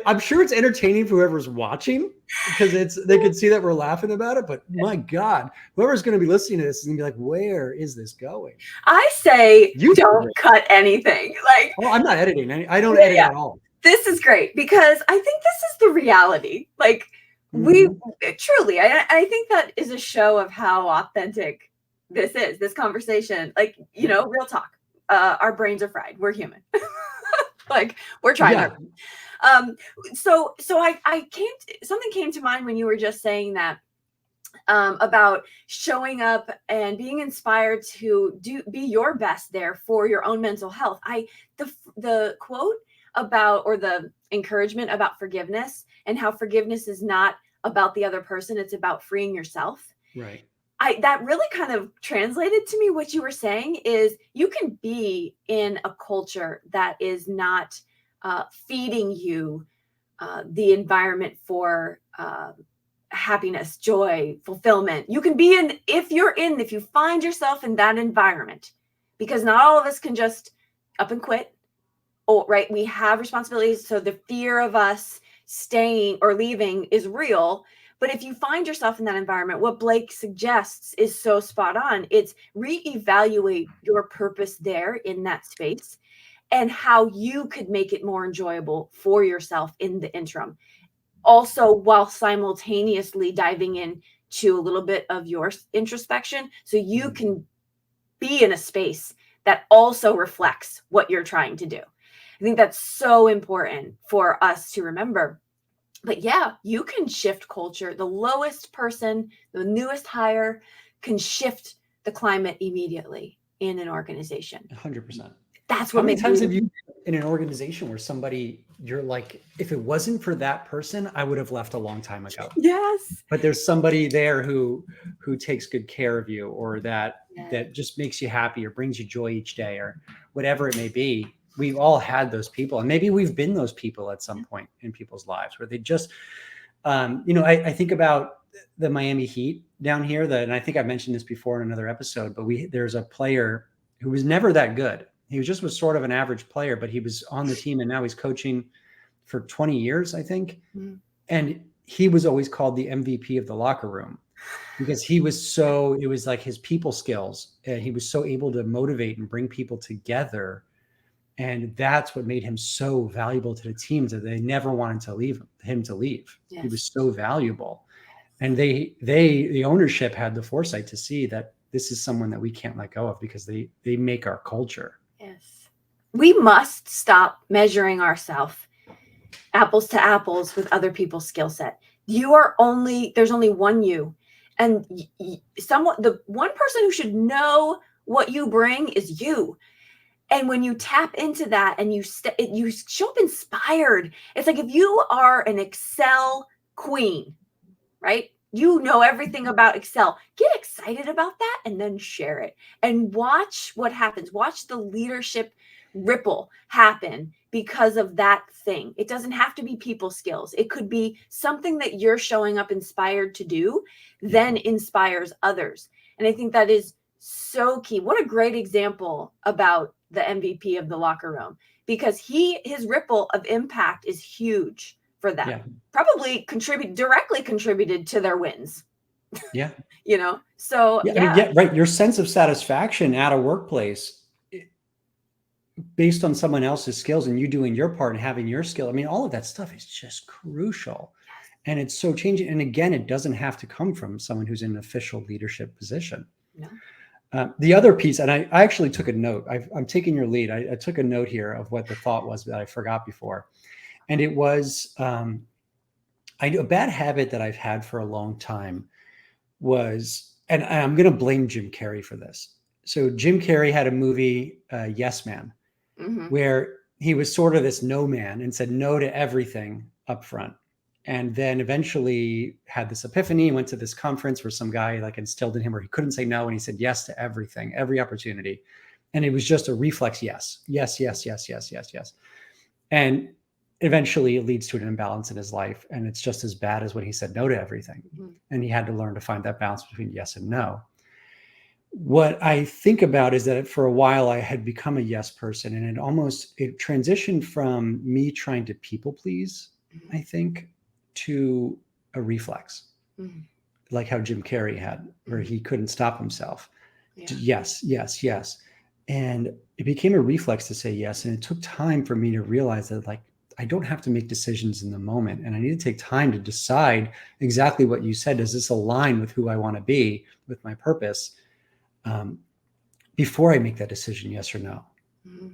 I'm sure it's entertaining for whoever's watching, because they can see that we're laughing about it. But my God, whoever's going to be listening to this is going to be like, where is this going? I say, don't cut anything. Like, I'm not editing. I don't edit at all. This is great because I think this is the reality. Like we truly, I think that is a show of how authentic this conversation. Like, real talk. Our brains are fried. We're human. Like we're trying Yeah. so something came to mind when you were just saying that, about showing up and being inspired to be your best there for your own mental health. The quote about, or the encouragement about forgiveness, and how forgiveness is not about the other person, it's about freeing yourself. Right. That really kind of translated to me what you were saying is you can be in a culture that is not feeding you the environment for happiness, joy, fulfillment. You can be if you find yourself in that environment, because not all of us can just up and quit. Oh, right. We have responsibilities. So the fear of us staying or leaving is real. But if you find yourself in that environment, what Blake suggests is so spot on. It's reevaluate your purpose there in that space and how you could make it more enjoyable for yourself in the interim. Also, while simultaneously diving into a little bit of your introspection, so you can be in a space that also reflects what you're trying to do. I think that's so important for us to remember. But yeah, you can shift culture. The lowest person, the newest hire can shift the climate immediately in an organization. 100%. That's How what many makes times have you been in an organization where you're like, if it wasn't for that person, I would have left a long time ago. Yes. But there's somebody there who takes good care of you, or that just makes you happy or brings you joy each day, or whatever it may be. We've all had those people, and maybe we've been those people at some point in people's lives where they just, I think about the Miami Heat down here, and I think I mentioned this before in another episode, but there's a player who was never that good. He was sort of an average player, but he was on the team, and now he's coaching for 20 years, I think. Mm-hmm. And he was always called the MVP of the locker room because it was like his people skills. And he was so able to motivate and bring people together. And that's what made him so valuable to the teams, that they never wanted to leave him to leave. Yes. He was so valuable. And the ownership had the foresight to see that this is someone that we can't let go of, because they make our culture. Yes. We must stop measuring ourselves apples to apples with other people's skill set. There's only one you. And the one person who should know what you bring is you. And when you tap into that and you show up inspired, it's like if you are an Excel queen, right? You know everything about Excel. Get excited about that and then share it and watch what happens. Watch the leadership ripple happen because of that thing. It doesn't have to be people skills. It could be something that you're showing up inspired to do, then inspires others. And I think that is so key. What a great example about the MVP of the locker room, because his ripple of impact is huge for them. Yeah. Probably directly contributed to their wins. Yeah. So yeah. Right. Your sense of satisfaction at a workplace based on someone else's skills and you doing your part and having your skill. I mean, all of that stuff is just crucial. Yes. And it's so changing. And again, it doesn't have to come from someone who's in an official leadership position. No. The other piece, and I actually took a note. I'm taking your lead. I took a note here of what the thought was that I forgot before. And it was a bad habit that I've had for a long time was, and I'm going to blame Jim Carrey for this. So Jim Carrey had a movie, Yes Man, where he was sort of this no man and said no to everything up front. And then eventually had this epiphany, went to this conference where some guy instilled in him where he couldn't say no. And he said yes to everything, every opportunity. And it was just a reflex. Yes. And eventually it leads to an imbalance in his life. And it's just as bad as when he said no to everything. Mm-hmm. And he had to learn to find that balance between yes and no. What I think about is that for a while I had become a yes person, and it transitioned from me trying to people please, I think, to a reflex, like how Jim Carrey had, where he couldn't stop himself. Yeah. Yes. And it became a reflex to say yes. And it took time for me to realize that I don't have to make decisions in the moment, and I need to take time to decide exactly what you said. Does this align with who I want to be, with my purpose, before I make that decision, yes or no? Mm-hmm.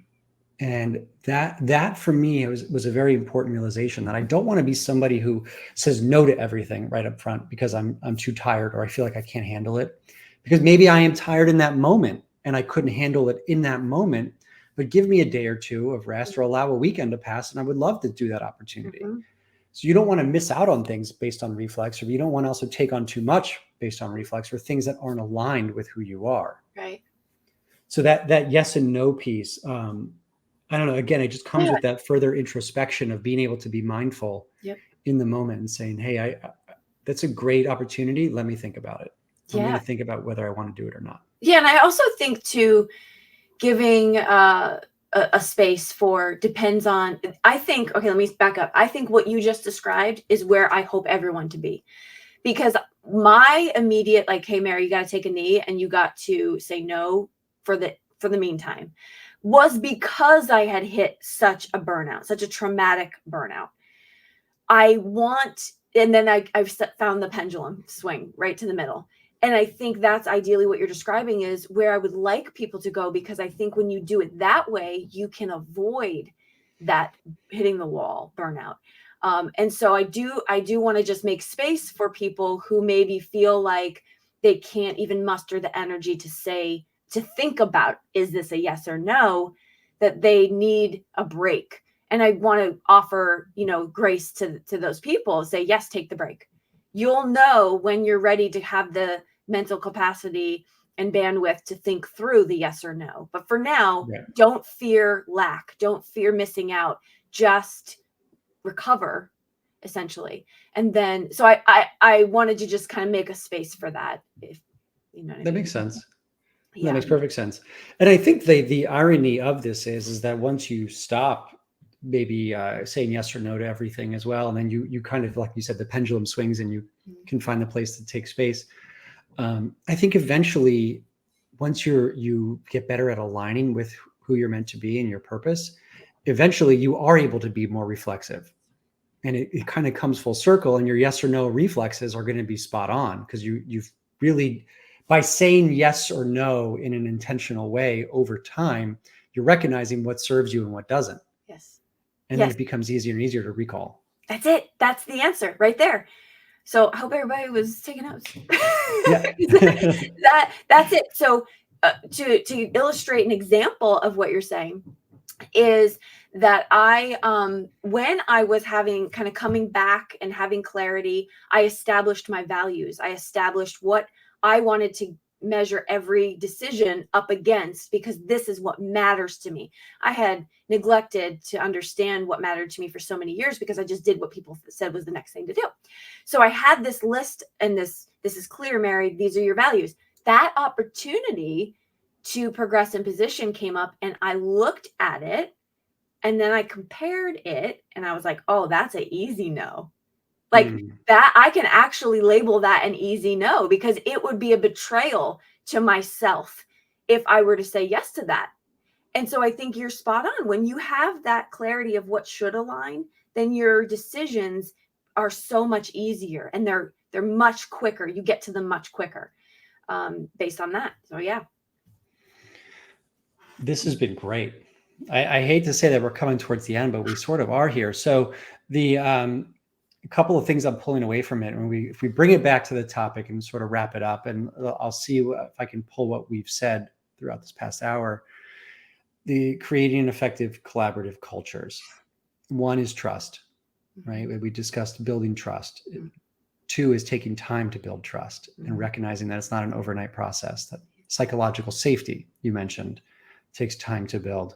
And that for me was a very important realization, that I don't want to be somebody who says no to everything right up front because I'm too tired, or I feel like I can't handle it, because maybe I am tired in that moment and I couldn't handle it in that moment. But give me a day or two of rest, or allow a weekend to pass, and I would love to do that opportunity. Mm-hmm. So you don't want to miss out on things based on reflex, or you don't want to also take on too much based on reflex, or things that aren't aligned with who you are. Right. So that yes and no piece, I don't know. Again, it just comes with that further introspection of being able to be mindful in the moment and saying, "Hey, that's a great opportunity. Let me think about it. I'm going to think about whether I want to do it or not." Yeah, and I also think too, giving a space for depends on, I think, okay, let me back up. I think what you just described is where I hope everyone to be, because my immediate, like, hey, Mary, you got to take a knee and you got to say no for the meantime, was because I had hit such a burnout, such a traumatic burnout. And then I've found the pendulum swing right to the middle. And I think that's ideally what you're describing is where I would like people to go, because I think when you do it that way, you can avoid that hitting the wall burnout. And so I do want to just make space for people who maybe feel like they can't even muster the energy to think about, is this a yes or no, that they need a break. And I want to offer, grace to those people. Say, yes, take the break. You'll know when you're ready to have the mental capacity and bandwidth to think through the yes or no. But for now, don't fear lack. Don't fear missing out. Just recover, essentially. And then, so I wanted to just kind of make a space for that. If you know what I mean. That makes sense. That makes perfect sense. And I think the irony of this is that once you stop maybe saying yes or no to everything as well, and then you kind of, like you said, the pendulum swings and you can find the place to take space. I think eventually, once you get better at aligning with who you're meant to be and your purpose, eventually you are able to be more reflexive, and it kind of comes full circle, and your yes or no reflexes are going to be spot on, because you've really, by saying yes or no in an intentional way over time, you're recognizing what serves you and what doesn't. Yes. And then it becomes easier and easier to recall. That's it. That's the answer right there. So I hope everybody was taking notes. Yeah. That's it. So to illustrate an example of what you're saying is that when I was coming back and having clarity, I established my values. I established what I wanted to measure every decision up against, because this is what matters to me. I had neglected to understand what mattered to me for so many years because I just did what people said was the next thing to do. So I had this list, and this is clear, Mary, these are your values. That opportunity to progress in position came up, and I looked at it, and then I compared it, and I was like, oh, that's an easy no. Like that, I can actually label that an easy no, because it would be a betrayal to myself if I were to say yes to that. And so I think you're spot on. When you have that clarity of what should align, then your decisions are so much easier, and they're much quicker. You get to them much quicker based on that. So yeah. This has been great. I hate to say that we're coming towards the end, but we sort of are here. So the a couple of things I'm pulling away from it, and if we bring it back to the topic and sort of wrap it up, and I'll see if I can pull what we've said throughout this past hour. The creating effective collaborative cultures. One is trust, right? We discussed building trust. 2 is taking time to build trust and recognizing that it's not an overnight process. That psychological safety you mentioned takes time to build.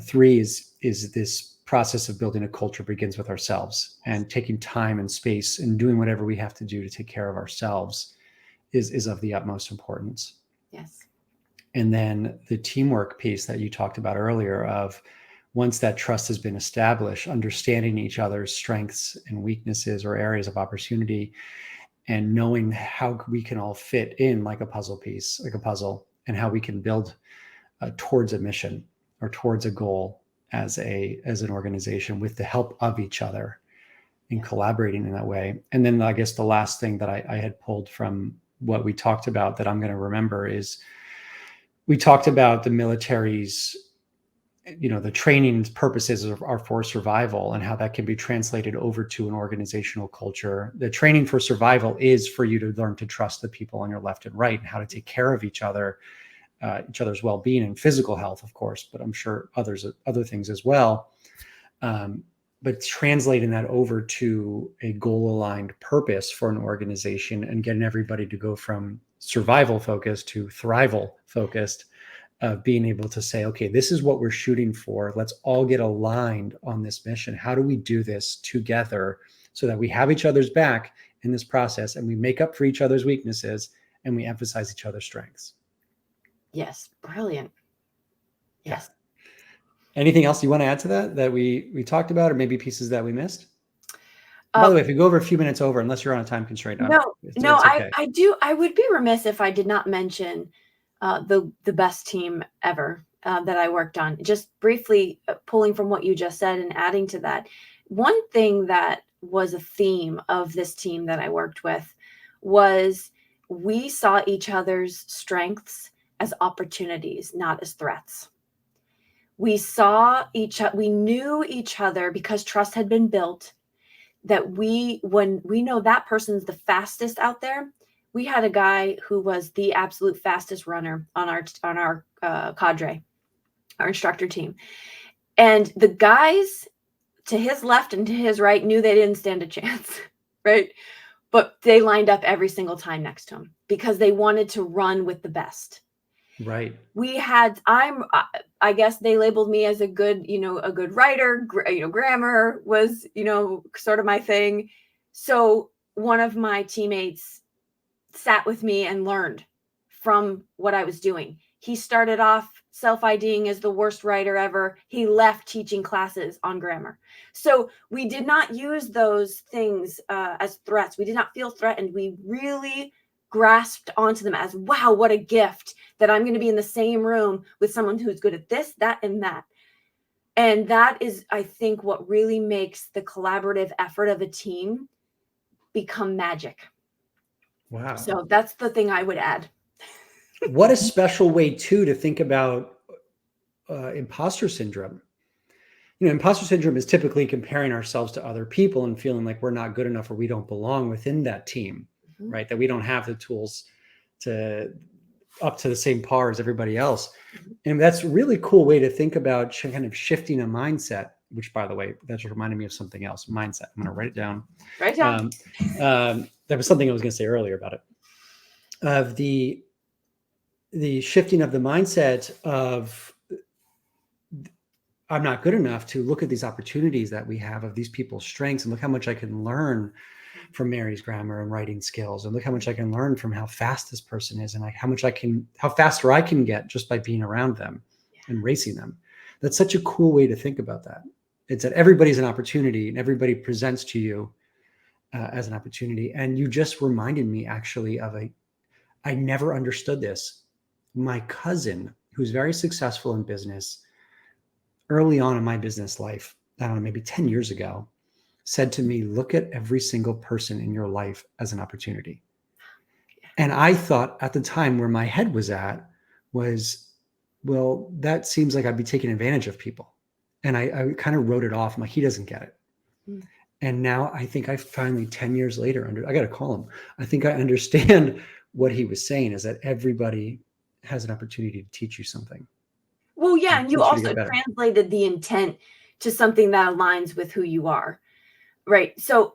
3 is this process of building a culture begins with ourselves, and taking time and space and doing whatever we have to do to take care of ourselves is of the utmost importance. Yes. And then the teamwork piece that you talked about earlier, of once that trust has been established, understanding each other's strengths and weaknesses or areas of opportunity, and knowing how we can all fit in like a puzzle piece, like a puzzle, and how we can build towards a mission or towards a goal as an organization with the help of each other and collaborating in that way. And then I guess the last thing that I had pulled from what we talked about that I'm going to remember is we talked about the military's, the training purposes are for survival and how that can be translated over to an organizational culture. The training for survival is for you to learn to trust the people on your left and right and how to take care of each other, each other's well-being and physical health, of course, but I'm sure other things as well. But translating that over to a goal-aligned purpose for an organization and getting everybody to go from survival focused to thrival focused, of being able to say, okay, this is what we're shooting for. Let's all get aligned on this mission. How do we do this together so that we have each other's back in this process and we make up for each other's weaknesses and we emphasize each other's strengths? Yes. Brilliant. Yes. Yeah. Anything else you want to add to that we talked about, or maybe pieces that we missed? By the way, if we go over a few minutes over, unless you're on a time constraint, no, okay. I would be remiss if I did not mention the best team ever that I worked on. Just briefly pulling from what you just said and adding to that, one thing that was a theme of this team that I worked with was we saw each other's strengths as opportunities, not as threats. We knew each other because trust had been built, that when we know that person's the fastest out there. We had a guy who was the absolute fastest runner on our cadre, our instructor team. And the guys to his left and to his right knew they didn't stand a chance, right? But they lined up every single time next to him because they wanted to run with the best. Right. I guess they labeled me as a good writer, grammar was, sort of my thing. So one of my teammates sat with me and learned from what I was doing. He started off self-IDing as the worst writer ever. He left teaching classes on grammar. So we did not use those things as threats. We did not feel threatened. We really grasped onto them as, wow, what a gift that I'm going to be in the same room with someone who's good at this, that, and that. And that is, I think, what really makes the collaborative effort of a team become magic. Wow. So that's the thing I would add. What a special way, too, to think about imposter syndrome. Imposter syndrome is typically comparing ourselves to other people and feeling like we're not good enough or we don't belong within that team, right? That we don't have the tools to up to the same par as everybody else. And that's a really cool way to think about kind of shifting a mindset, which, by the way, that's reminded me of something else, mindset. I'm going to write it down. Write it down. That was something I was going to say earlier about it. Of the shifting of the mindset of I'm not good enough to look at these opportunities that we have of these people's strengths and look how much I can learn from Mary's grammar and writing skills, and look how much I can learn from how fast this person is and like how faster I can get just by being around them and racing them. That's such a cool way to think about that. It's that everybody's an opportunity and everybody presents to you as an opportunity. And you just reminded me actually of I never understood this. My cousin, who's very successful in business, early on in my business life, I don't know, maybe 10 years ago, said to me, look at every single person in your life as an opportunity. And I thought at the time where my head was at was, well, that seems like I'd be taking advantage of people. And I kind of wrote it off. I'm like, he doesn't get it. Mm. And now I think I finally, 10 years later, I got to call him. I think I understand what he was saying is that everybody has an opportunity to teach you something. Well, yeah. And you also translated the intent to something that aligns with who you are. Right. So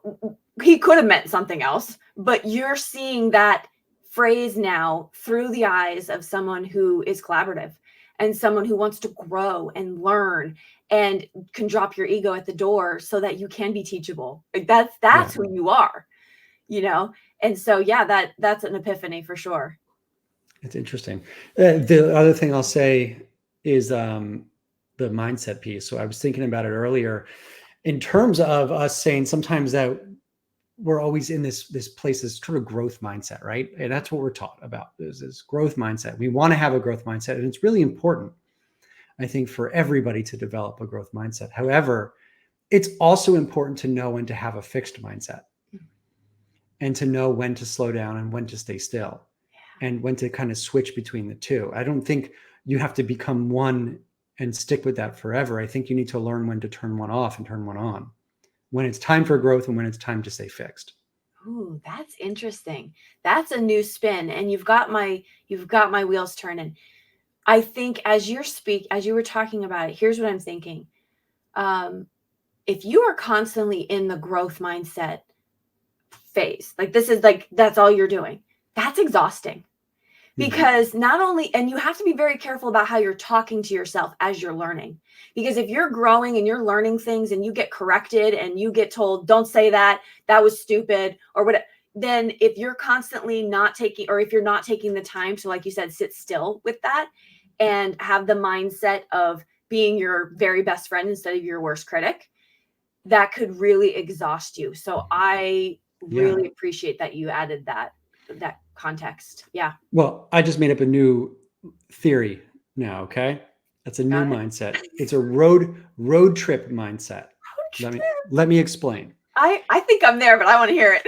he could have meant something else, but you're seeing that phrase now through the eyes of someone who is collaborative and someone who wants to grow and learn and can drop your ego at the door so that you can be teachable. Like that's who you are, And so, yeah, that's an epiphany for sure. It's interesting. The other thing I'll say is the mindset piece. So I was thinking about it earlier in terms of us saying sometimes that we're always in this place, this sort of growth mindset, right? And that's what we're taught about is this growth mindset. We want to have a growth mindset, and it's really important. I think, for everybody to develop a growth mindset. However, it's also important to know when to have a fixed mindset and to know when to slow down and when to stay still and when to kind of switch between the two. I don't think you have to become one and stick with that forever. I think you need to learn when to turn one off and turn one on, when it's time for growth and when it's time to stay fixed. Ooh, that's interesting. That's a new spin, and you've got my wheels turning. I think as you were talking about it, here's what I'm thinking. If you are constantly in the growth mindset phase, like this is like, that's all you're doing, that's exhausting. Because not only, and you have to be very careful about how you're talking to yourself as you're learning. Because if you're growing and you're learning things and you get corrected and you get told, don't say that, that was stupid or whatever, then if you're constantly not taking, or if you're not taking the time to, like you said, sit still with that and have the mindset of being your very best friend instead of your worst critic, that could really exhaust you. So I really appreciate that you added that context. Yeah. Well, I just made up a new theory now. Okay. That's a new mindset. It's a road trip mindset. Let me explain. I think I'm there, but I want to hear it.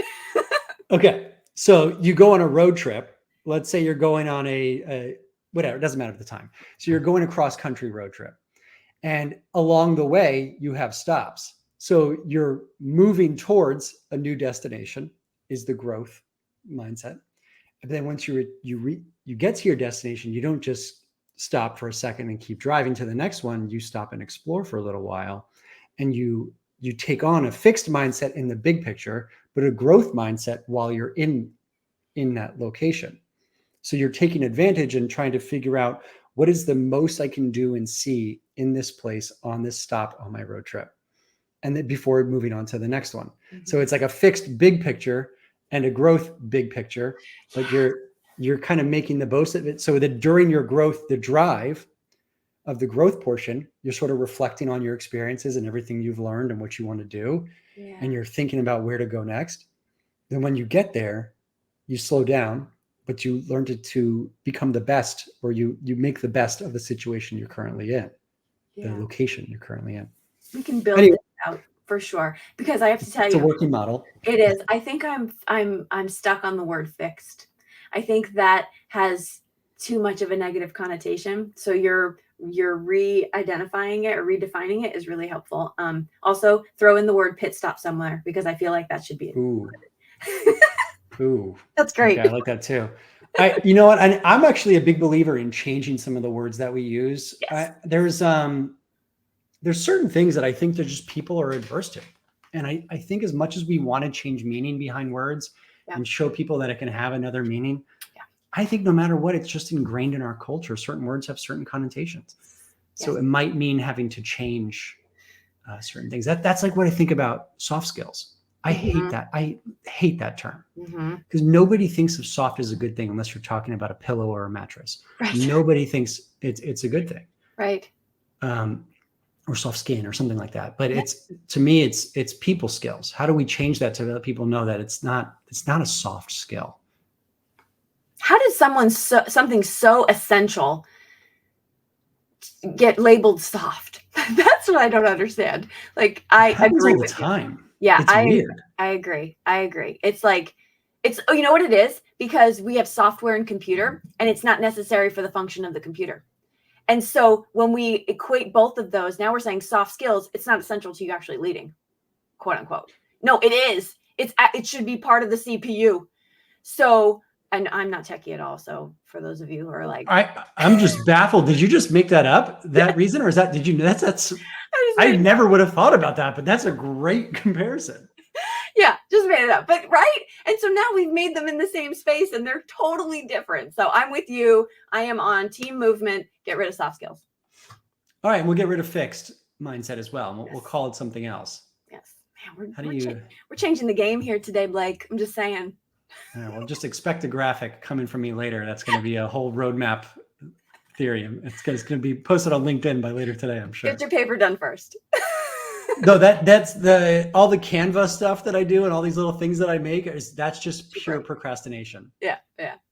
Okay. So you go on a road trip. Let's say you're going on a whatever, it doesn't matter at the time. So you're going a cross country road trip. And along the way, you have stops. So you're moving towards a new destination is the growth mindset. And then once you get to your destination, you don't just stop for a second and keep driving to the next one. You stop and explore for a little while, and you take on a fixed mindset in the big picture, but a growth mindset while you're in that location. So you're taking advantage and trying to figure out what is the most I can do and see in this place on this stop on my road trip, and then before moving on to the next one. So it's like a fixed big picture and a growth big picture, but you're kind of making the most of it. So that during your growth, the drive of the growth portion, you're sort of reflecting on your experiences and everything you've learned and what you want to do. Yeah. And you're thinking about where to go next. Then when you get there, you slow down, but you learned to become the best, or you make the best of the situation you're currently in, the location you're currently in. We can build it out for sure, because I have to tell you, it's a working model. It is. I think I'm stuck on the word fixed. I think that has too much of a negative connotation. So you're re-identifying it or redefining it is really helpful. Also throw in the word pit stop somewhere, because I feel like that should be it. Ooh. That's great. Okay, I like that too. You know what? I'm actually a big believer in changing some of the words that we use. Yes. There's certain things that I think that just people are adverse to. And I think as much as we want to change meaning behind words and show people that it can have another meaning, I think no matter what, it's just ingrained in our culture. Certain words have certain connotations. So it might mean having to change certain things. That's like what I think about soft skills. I hate that. I hate that term, because nobody thinks of soft as a good thing unless you're talking about a pillow or a mattress. Right. Nobody thinks it's a good thing. Right. Or soft skin or something like that. But to me, it's people skills. How do we change that to let people know that it's not a soft skill? How does something so essential get labeled soft? That's what I don't understand. Like I agree all the time. Yeah, it's weird. I agree. It's like, you know what it is? Because we have software and computer, and it's not necessary for the function of the computer. And so when we equate both of those, now we're saying soft skills, it's not essential to you actually leading, quote unquote. No, it is. It should be part of the CPU. So, and I'm not techie at all. So for those of you who are like, I'm just baffled. Did you just make that up? That reason, or did you? I never would have thought about that, but that's a great comparison. Yeah, just made it up. But right. And so now we've made them in the same space, and they're totally different. So I'm with you. I am on team movement. Get rid of soft skills. All right. And we'll get rid of fixed mindset as well. And we'll call it something else. Yes. Man, we're changing the game here today, Blake. I'm just saying. Well, just expect a graphic coming from me later. That's going to be a whole roadmap theory. It's going to be posted on LinkedIn by later today, I'm sure. Get your paper done first. No, that's all the Canva stuff that I do and all these little things that I make that's just pure procrastination. Yeah.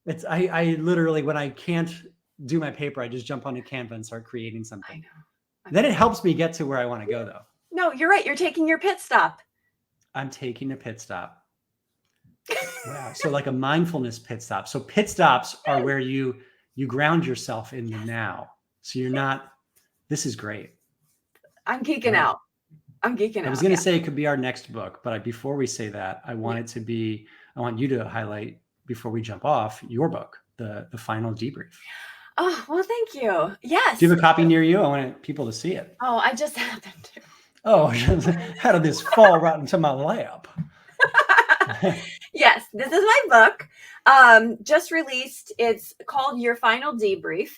It's I literally, when I can't do my paper, I just jump onto Canva and start creating I something. know. Then it helps me get to where I want to go, though. No, you're right. You're taking your pit stop. I'm taking a pit stop. Wow. So like a mindfulness pit stop. So pit stops are where you ground yourself in the now. So you're not, this is great. I'm geeking out. I'm geeking out. I was going to say it could be our next book, but before we say that, I want it to be, I want you to highlight before we jump off your book, the final debrief. Oh, well, thank you. Yes. Do you have a copy near you? I want people to see it. Oh, I just happened to. Oh, how did this fall right into my lap? Yes, this is my book. Just released. It's called Your Final Debrief.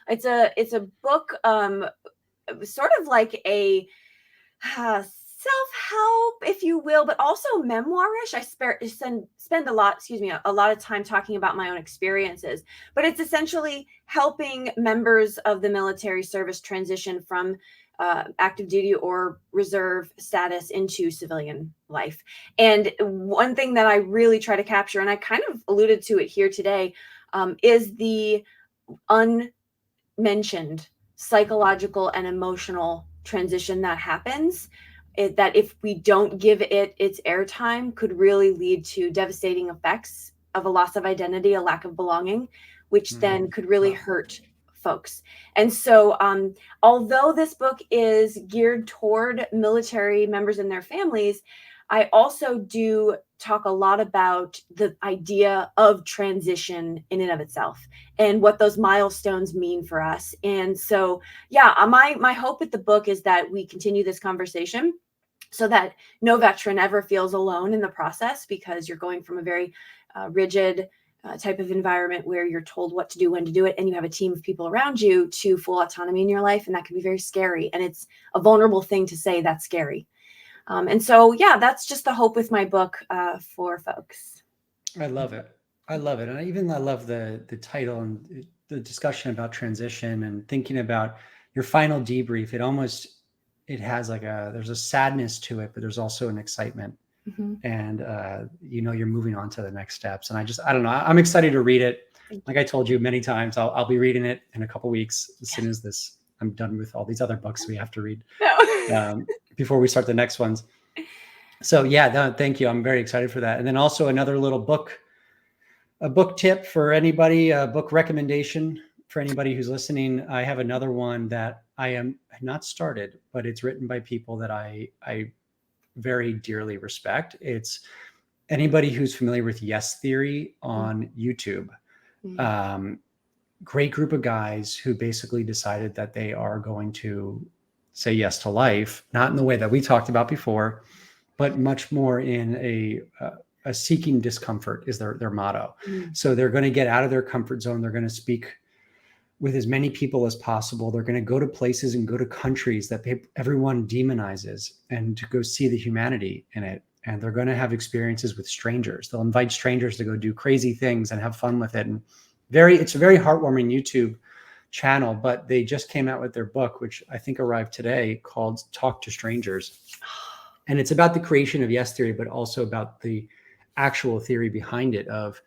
It's a book, sort of like a self-help, if you will, but also memoirish. I spend a lot of time talking about my own experiences, but it's essentially helping members of the military service transition from active duty or reserve status into civilian life. And one thing that I really try to capture, and I kind of alluded to it here today, is the unmentioned psychological and emotional transition that happens, that if we don't give it its airtime, could really lead to devastating effects of a loss of identity, a lack of belonging, which then could really hurt folks. And so although this book is geared toward military members and their families, I also do talk a lot about the idea of transition in and of itself and what those milestones mean for us. And so, yeah, my hope with the book is that we continue this conversation so that no veteran ever feels alone in the process, because you're going from a very rigid type of environment where you're told what to do, when to do it, and you have a team of people around you, to full autonomy in your life. And that can be very scary. And it's a vulnerable thing to say that's scary. And so, yeah, that's just the hope with my book for folks. I love it. I love it. And I love the title and the discussion about transition and thinking about your final debrief. It has like there's a sadness to it, but there's also an excitement. Mm-hmm. And, you're moving on to the next steps. And I don't know, I'm excited to read it. Like I told you many times, I'll be reading it in a couple weeks as soon as I'm done with all these other books we have to read before we start the next ones. So yeah, thank you. I'm very excited for that. And then also another little a book tip for anybody, a book recommendation for anybody who's listening. I have another one that I have not started, but it's written by people that I very dearly respect. It's anybody who's familiar with Yes Theory on YouTube. Great group of guys who basically decided that they are going to say yes to life, not in the way that we talked about before, but much more in a seeking discomfort is their motto. So they're going to get out of their comfort zone. They're going to speak with as many people as possible. They're going to go to places and go to countries that everyone demonizes, and to go see the humanity in it. And they're going to have experiences with strangers. They'll invite strangers to go do crazy things and have fun with it. And it's a very heartwarming YouTube channel, but they just came out with their book, which I think arrived today, called Talk to Strangers. And it's about the creation of Yes Theory, but also about the actual theory behind it of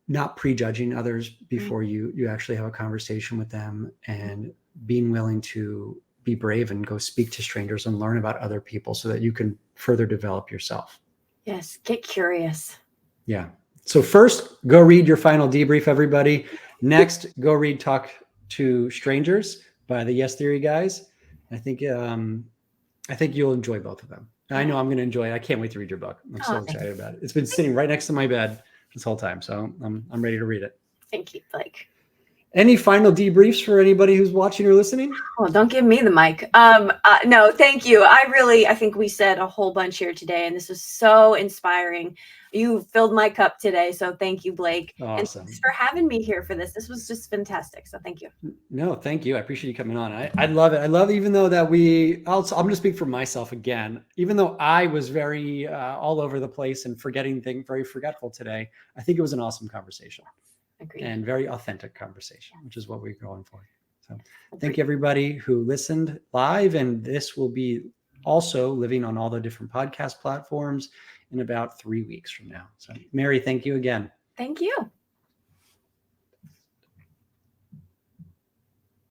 not prejudging others before you actually have a conversation with them, and being willing to be brave and go speak to strangers and learn about other people so that you can further develop yourself. Yes. Get curious. Yeah. So first, go read Your Final Debrief, everybody. Next, go read Talk to Strangers by the Yes Theory guys. I think you'll enjoy both of them. I know I'm going to enjoy it. I can't wait to read your book. I'm so excited about it. It's been sitting right next to my bed this whole time, so I'm ready to read it. Thank you, Blake. Any final debriefs for anybody who's watching or listening? Oh, don't give me the mic. No, thank you. I think we said a whole bunch here today, and this was so inspiring. You filled my cup today, so thank you, Blake. Awesome. And thanks for having me here for this. This was just fantastic, so thank you. No, thank you. I appreciate you coming on. I love it. I love, even though that I'm going to speak for myself again. Even though I was very all over the place and forgetting things, very forgetful today, I think it was an awesome conversation. Agreed. And very authentic conversation, which is what we're going for. So thank you, everybody who listened live. And this will be also living on all the different podcast platforms in about 3 weeks from now. So Mary, thank you again. Thank you.